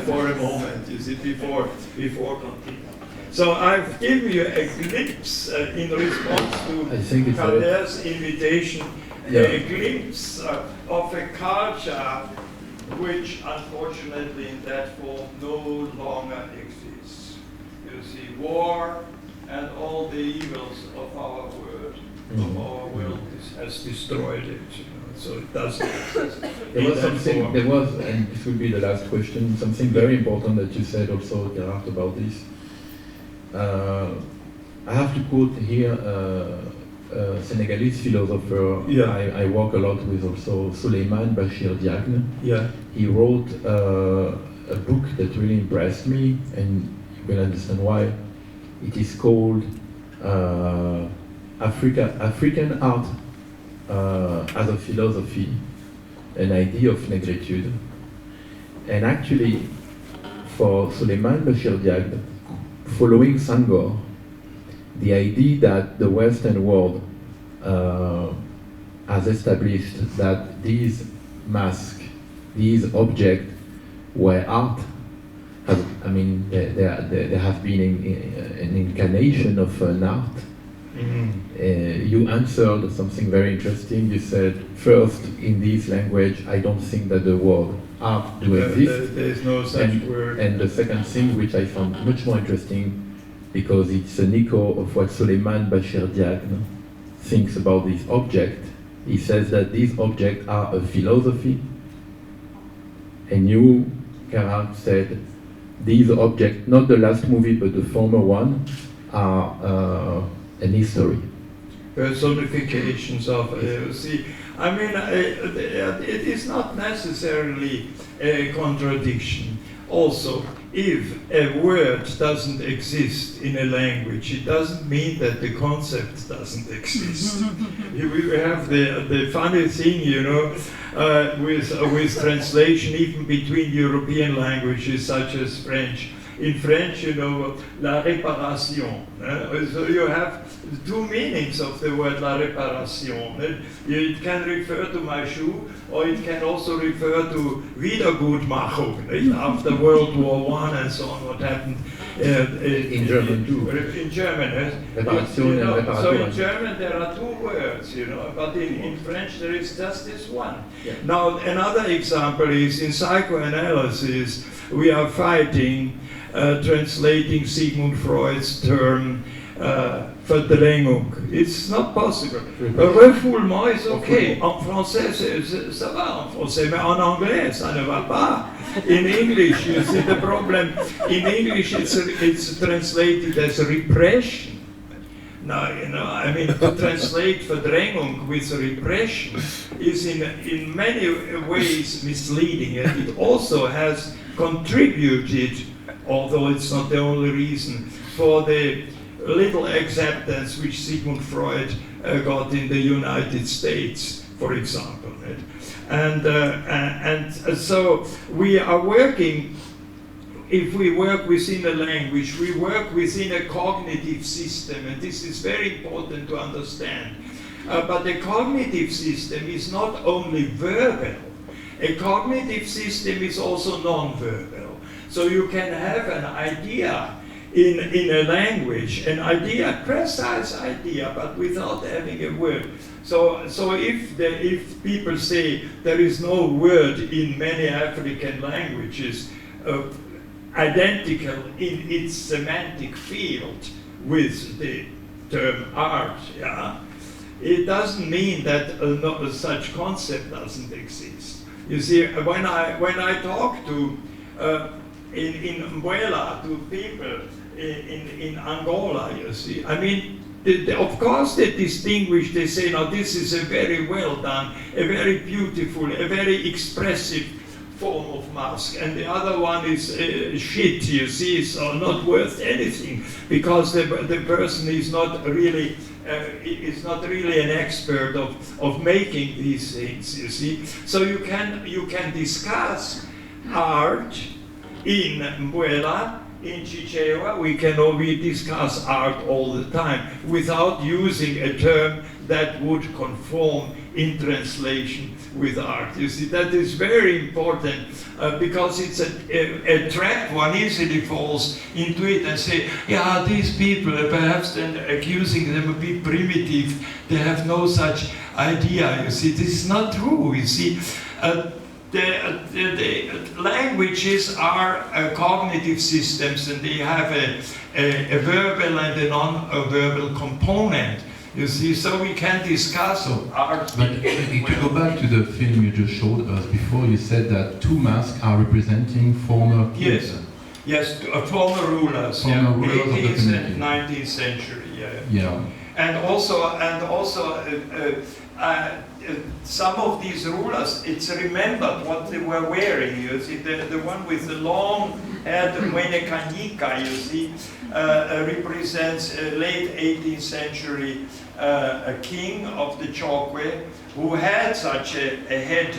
for a moment, you see, before continuing. So I've given you a glimpse in response to Kader's invitation, a glimpse of a culture which unfortunately in that form no longer exists. You see, war and all the evils of our world, has destroyed it. You know, so it doesn't exist. There was, and this will be the last question, something very important that you said also, Gerhard, about this. I have to quote here a Senegalese philosopher. Yeah. I work a lot with also Souleymane Bachir Diagne. Yeah. He wrote a book that really impressed me, and you will understand why. It is called African Art as a Philosophy, an Idea of Negritude. And actually, for Souleymane Bachir Diagne, following Senghor, the idea that the Western world has established that these masks, these objects were art, they have been an incarnation of an art. Mm-hmm. You answered something very interesting. You said, first, in this language, I don't think that the word art do exist. There's no such word. And the second thing, which I found much more interesting, because it's an echo of what Souleymane Bachir Diagne thinks about this object. He says that these objects are a philosophy, and you, Gerhard, said these objects, not the last movie but the former one, are an history. Personifications of, see, I mean, it is not necessarily a contradiction. Also, if a word doesn't exist in a language, it doesn't mean that the concept doesn't exist. We have the funny thing, you know, with translation, even between European languages such as French. In French, you know, la réparation. So you have two meanings of the word la réparation. It can refer to my shoe, or it can also refer to Wiedergutmachung, after World War I and so on, what happened in German too. In German, Reparation and Reparatur. so in German there are two words, you know, but in French there is just this one. Yeah. Now another example is in psychoanalysis we are fighting translating Sigmund Freud's term Verdrängung. It's not possible. Refoulement is okay. En français, ça va en français, mais en anglais, ça ne va pas. In English, you see the problem. In English, it's translated as repression. Now, you know, I mean, to translate Verdrängung with repression is in many ways misleading. It also has contributed, although it's not the only reason, for the little acceptance which Sigmund Freud got in the United States, for example. Right? And so we are working, if we work within a language, we work within a cognitive system, and this is very important to understand. But the cognitive system is not only verbal, a cognitive system is also non-verbal. So you can have an idea in a language, an idea, precise idea, but without having a word. So if people say there is no word in many African languages identical in its semantic field with the term art, yeah, it doesn't mean that such concept doesn't exist. You see, when I talk to in Mbuela to people in Angola, you see, I mean, of course they distinguish, they say, now this is a very well done, a very beautiful, a very expressive form of mask, and the other one is shit, you see, so not worth anything, because the person is not really an expert of making these things, you see. So you can discuss art in Mbuela, in Chichewa, we discuss art all the time without using a term that would conform in translation with art. You see, that is very important because it's a trap. One easily falls into it and say, yeah, these people, perhaps then accusing them of being primitive, they have no such idea. You see, this is not true. You see, the languages are cognitive systems, and they have a verbal and a non-verbal component. You see, so we can discuss art. But to go back to the film you just showed us before, you said that two masks are representing former. Yes. Yes, former rulers, Former rulers of the 18th and community. 19th century, Yeah. And also, some of these rulers, it's remembered what they were wearing. You see, the one with the long hair, the Muene Canica, you see, represents a late 18th century a king of the Chokwe who had such a head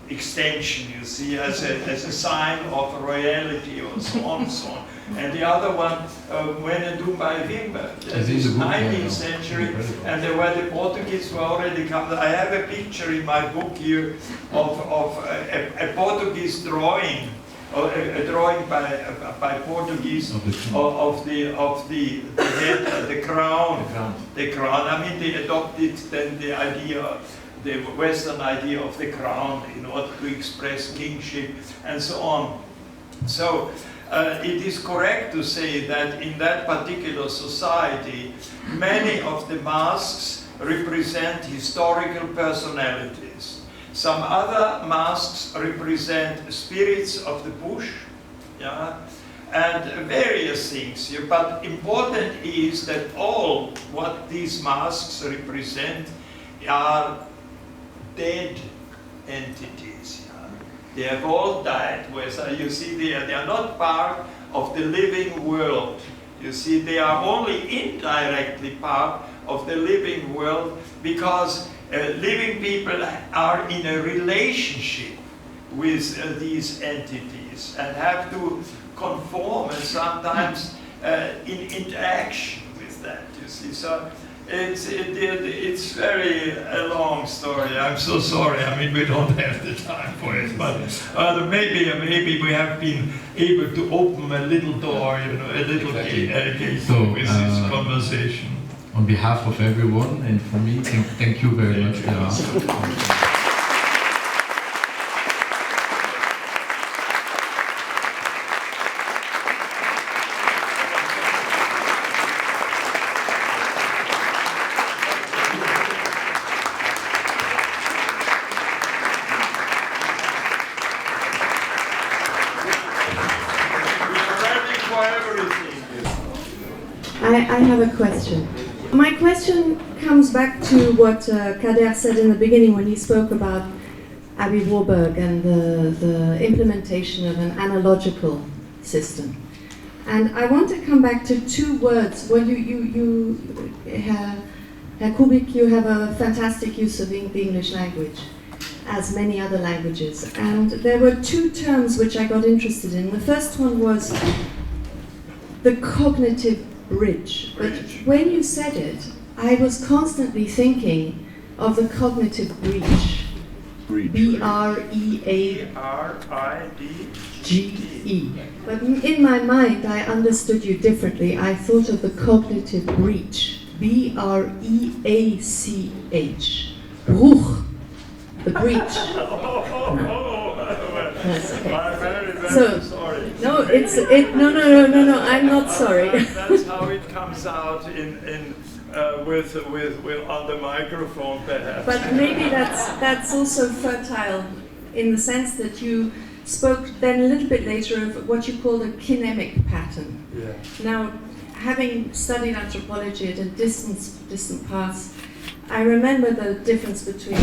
extension, you see, as a sign of royalty or so on and so on. And the other one, Muene Dumbai Vimba, this is 19th century, and there were the Portuguese who already come. I have a picture in my book here of a Portuguese drawing, or a drawing by Portuguese of the head, the crown. I mean, they adopted then the idea, the Western idea of the crown in order to express kingship and so on. So it is correct to say that in that particular society, many of the masks represent historical personalities. Some other masks represent spirits of the bush, and various things. But important is that all what these masks represent are dead entities. They have all died. You see, they are not part of the living world. You see, they are only indirectly part of the living world because living people are in a relationship with these entities and have to conform and sometimes in interaction with that. You see, so it's very a long story. I'm so sorry. I mean, we don't have the time for it, but maybe we have been able to open a little door, a little gate So, with this conversation. On behalf of everyone and for me, thank you very much, Gerhard. I have a question. My question comes back to what Kader said in the beginning when he spoke about Aby Warburg and the implementation of an analogical system. And I want to come back to two words. Well, Herr Kubik, you have a fantastic use of the English language, as many other languages. And there were two terms which I got interested in. The first one was the cognitive bridge. But when you said it, I was constantly thinking of the cognitive breach. B-R-E-A-R-I-D-G-E. But in my mind, I understood you differently. I thought of the cognitive breach. B-R-E-A-C-H. Bruch. The breach. Yes, okay. I'm very sorry. No, no, I'm not sorry. That's how it comes out with on the microphone, perhaps. But maybe that's also fertile in the sense that you spoke then a little bit later of what you called a kinemic pattern. Yeah. Now, having studied anthropology at a distant past, I remember the difference between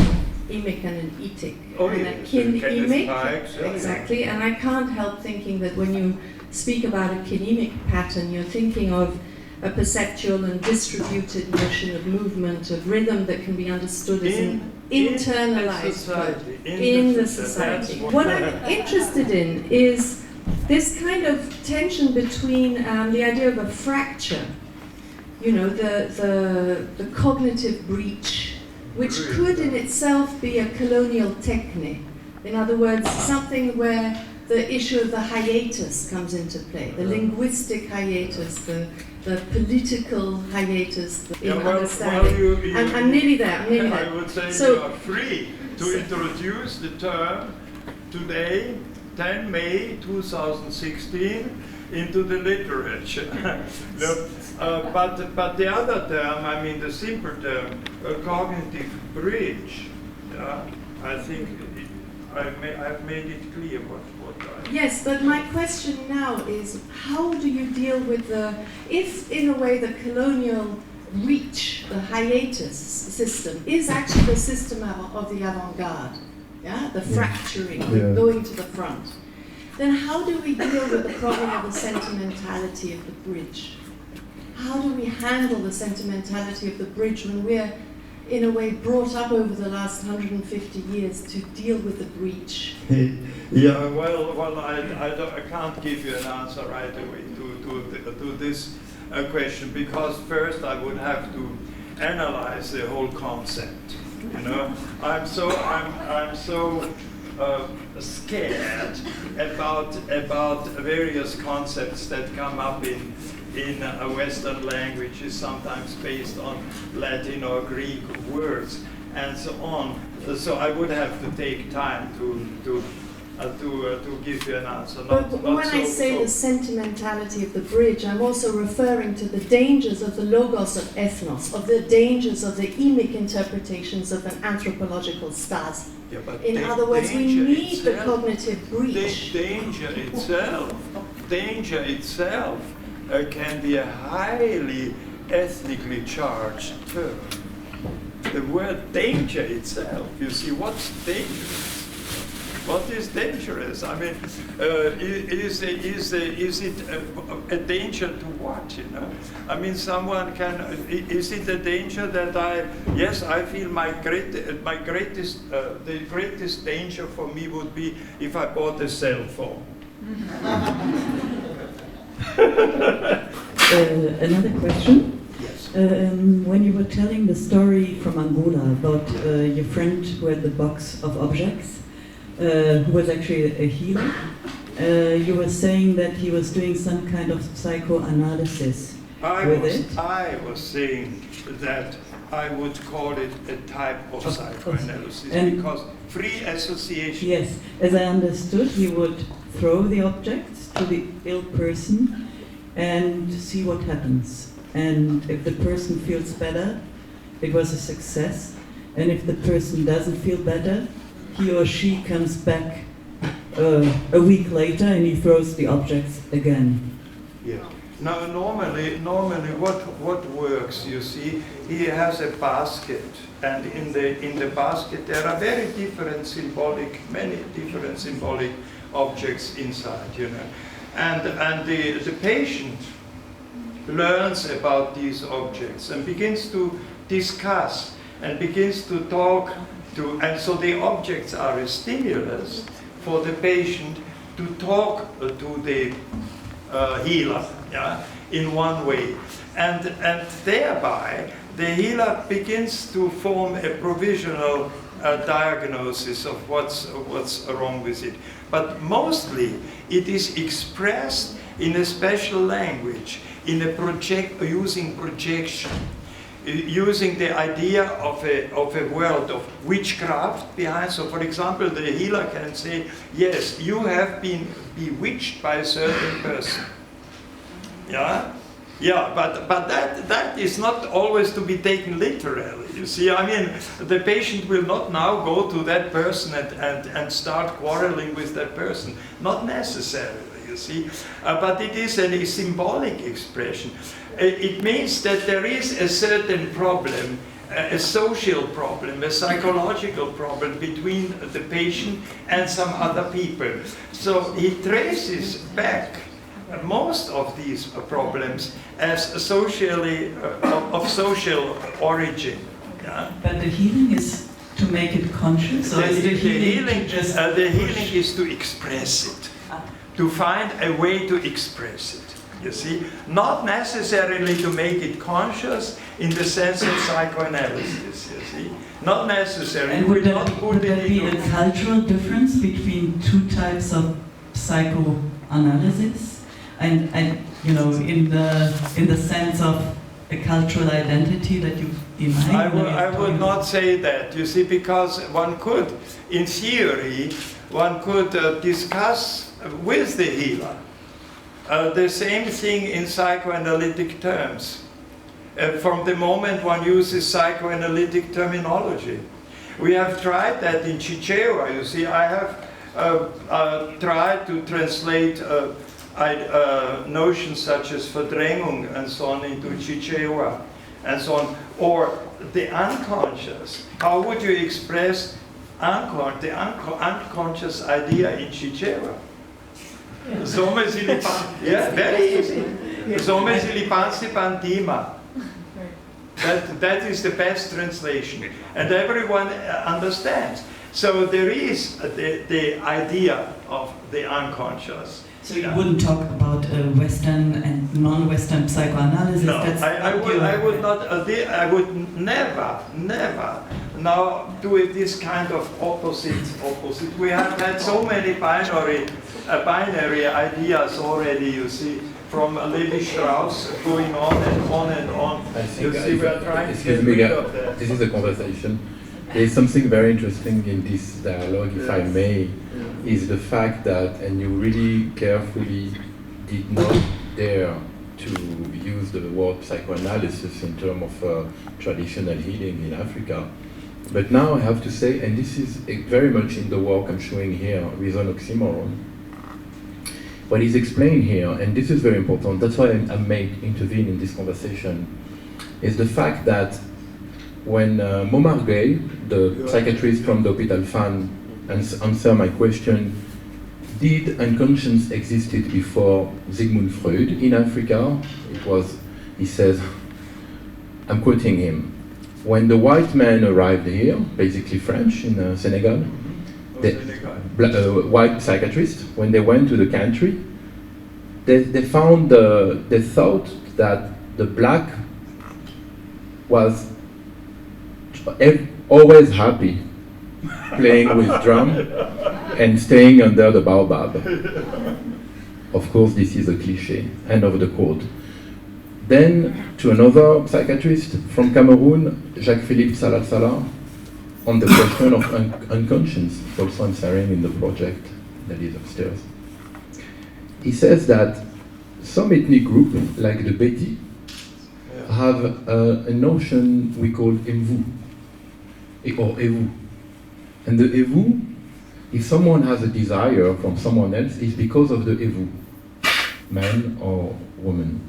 emic and an etic. And a kinemic, exactly. And I can't help thinking that when you speak about a kinemic pattern, you're thinking of a perceptual and distributed notion of movement, of rhythm that can be understood as an internalized code in the society. What I'm interested in is this kind of tension between the idea of a fracture, the cognitive breach, which could in itself be a colonial technique. In other words, something where the issue of the hiatus comes into play, the linguistic hiatus, the political hiatus in understanding. I'm nearly there. I would say you are free to introduce the term today, 10 May 2016, into the literature. But the other term, I mean the simple term, a cognitive bridge, I think I've made it clear what I... Yes, but my question now is, how do you deal with if in a way the colonial reach, the hiatus system, is actually the system of the avant-garde, yeah? The fracturing, going to the front, then how do we deal with the problem of the sentimentality of the bridge? How do we handle the sentimentality of the bridge when we're in a way brought up over the last 150 years to deal with the breach? Yeah, well, I can't give you an answer right away to this question, because first I would have to analyze the whole concept. You know, I'm so scared about various concepts that come up in a Western language, is sometimes based on Latin or Greek words and so on. So I would have to take time to give you an answer. But when I say the sentimentality of the bridge, I'm also referring to the dangers of the logos of ethnos, of the dangers of the emic interpretations of an anthropological stas. Yeah, but in other words, we need the cognitive breach. Danger itself can be a highly ethnically charged term. The word danger itself, you see, what's dangerous? What is dangerous? I mean, is it a danger to what, you know? I mean, someone can, is it a danger that I feel the greatest danger for me would be if I bought a cell phone. Another question. Yes. When you were telling the story from Angola about your friend who had the box of objects, who was actually a healer, you were saying that he was doing some kind of psychoanalysis with it. I was saying that I would call it a type of psychoanalysis, because free association. Yes, as I understood, he would throw the objects to the ill person and see what happens. And if the person feels better, it was a success. And if the person doesn't feel better, he or she comes back a week later and he throws the objects again. Yeah. Now, normally, what works? You see, he has a basket, and in the basket there are many different symbolic objects inside. You know, and the patient learns about these objects and begins to discuss and begins to talk. And so the objects are a stimulus for the patient to talk to the healer, yeah, in one way. And thereby, the healer begins to form a provisional diagnosis of what's wrong with it. But mostly, it is expressed in a special language, in a using projection. Using the idea of a world of witchcraft behind. So, for example, the healer can say, yes, you have been bewitched by a certain person. Yeah? Yeah, but that is not always to be taken literally. You see, I mean, the patient will not now go to that person and start quarreling with that person. Not necessarily, you see. But it is a symbolic expression. It means that there is a certain problem, a social problem, a psychological problem between the patient and some other people. So he traces back most of these problems as socially of social origin. Yeah? But the healing is to make it conscious, or is the healing just the healing is to express it, to find a way to express it. You see, not necessarily to make it conscious in the sense of psychoanalysis. You see, not necessarily. And would there be a cultural difference between two types of psychoanalysis? And you know, in the sense of a cultural identity that you deny? I would not say that. You see, because one could, in theory, one could discuss with the healer. The same thing in psychoanalytic terms. From the moment one uses psychoanalytic terminology. We have tried that in Chichewa. You see, I have tried to translate notions such as Verdrängung and so on into Chichewa and so on, or the unconscious. How would you express the unconscious idea in Chichewa? Yeah, very easy. That is the best translation, and everyone understands. So there is the idea of the unconscious. So you wouldn't talk about Western and non-Western psychoanalysis? No, That's I would not. I would never now do this kind of opposite. We have had so many binary ideas already. You see, from Levi-Strauss going on and on and on. You see, we are trying to get rid of that. This is a conversation. There is something very interesting in this dialogue, if I may, is the fact that, and you really carefully did not dare to use the word psychoanalysis in terms of traditional healing in Africa. But now I have to say, and this is very much in the work I'm showing here with an oxymoron, what is explained here, and this is very important, that's why I may intervene in this conversation, is the fact that when Momargay, the psychiatrist from the Hôpital Fan, answered my question, did unconscious existed before Sigmund Freud in Africa? It was, he says, I'm quoting him, when the white men arrived here, basically French in Senegal, white psychiatrists, when they went to the country, they thought that the black was always happy, playing with drum and staying under the baobab. Of course, this is a cliche, end of the quote. Then, to another psychiatrist from Cameroon, Jacques-Philippe Salah, on the question of unconscious, also answering in the project that is upstairs. He says that some ethnic group, like the Beti, have a notion we call evu, or evu. And the evu, if someone has a desire from someone else, it's because of the evu, man or woman.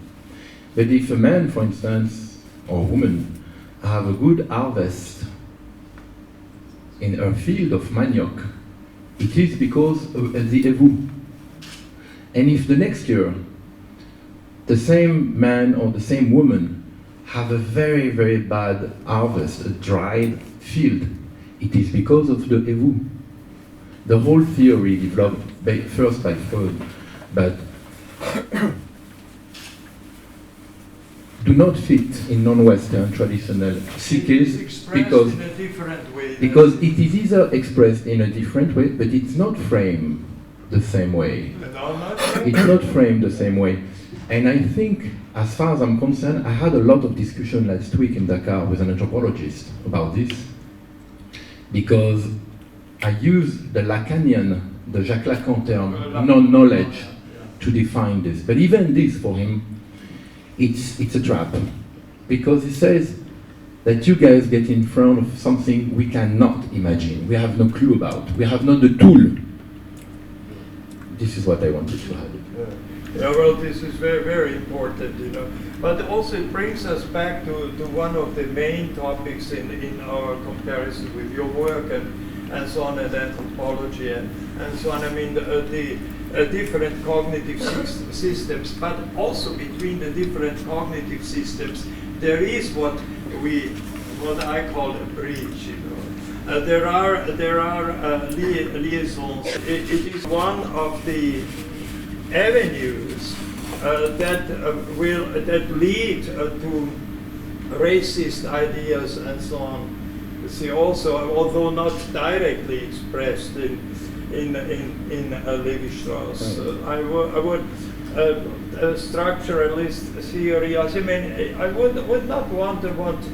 But if a man, for instance, or woman, have a good harvest in her field of manioc, it is because of the evu. And if the next year, the same man or the same woman have a very, very bad harvest, a dried field, it is because of the evu. The whole theory developed first by Freud, but do not fit in non-Western traditional psyches because it is either expressed in a different way, but it's not framed the same way. It's not framed the same way. And I think, as far as I'm concerned, I had a lot of discussion last week in Dakar with an anthropologist about this, because I use the Lacanian, the Jacques Lacan term, non-knowledge, to define this. But even this, for him, it's a trap, because he says that you guys get in front of something we cannot imagine, we have no clue about, we have not the tool. This is what I wanted to add. Yeah, well, this is very, very important, you know. But also it brings us back to one of the main topics in our comparison with your work and so on, and anthropology and so on. I mean, the different cognitive systems, but also between the different cognitive systems, there is what I call a bridge, you know. There are liaisons. It is one of the avenues that lead to racist ideas and so on. You see, also, although not directly expressed in Levi-Strauss, I would structuralist theory. I mean, I would not want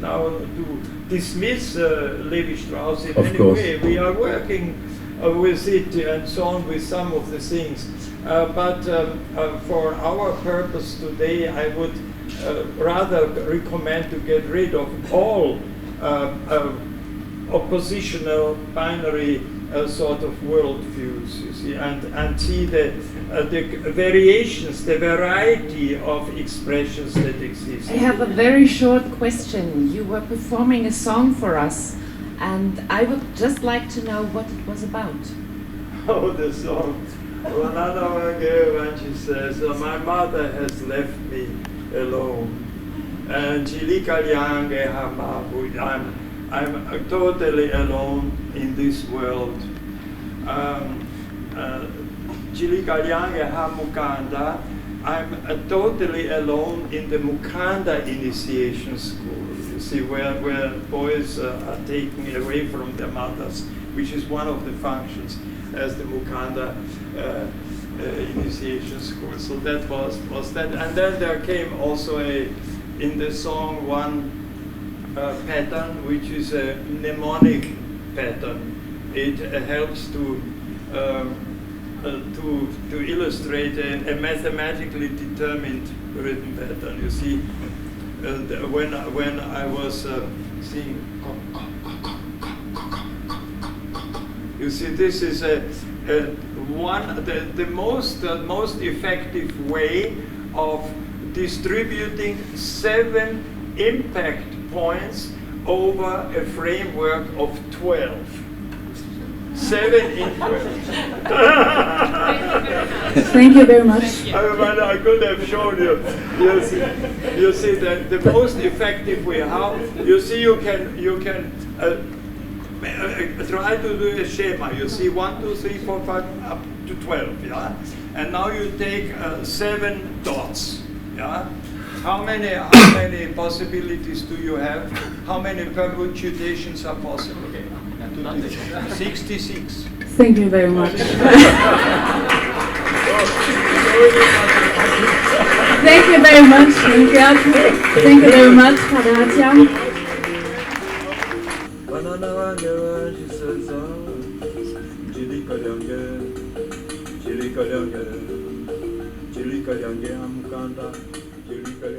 now to dismiss Levi-Strauss in any way. We are working with it and so on with some of the things. But for our purpose today, I would oppositional binary sort of worldviews, you see, and see the variations, the variety of expressions that exist. I have a very short question. You were performing a song for us, and I would just like to know what it was about. Oh, the song. Another one girl, when she says, my mother has left me alone. And I'm totally alone in this world. I'm totally alone in the Mukanda initiation school, you see, where boys are taken away from their mothers, which is one of the functions as the Mukanda initiation school. So that was that. And then there came also in the song one pattern, which is a mnemonic pattern. It helps to illustrate a mathematically determined rhythm pattern. You see, when I was singing, you see, this is the most effective way of distributing 7 impact points over a framework of 12. 7 impact. Thank you very much. I could have shown you. You see the most effective way. How you see you can try to do a schema. You see 1, 2, 3, 4, 5 up to 12. Yeah, and now you take 7 dots. Yeah. How many possibilities do you have? How many permutations are possible? 66. Thank you very much. Thank you very much, Gerhard. Thank you very much, Kader Attia. Chili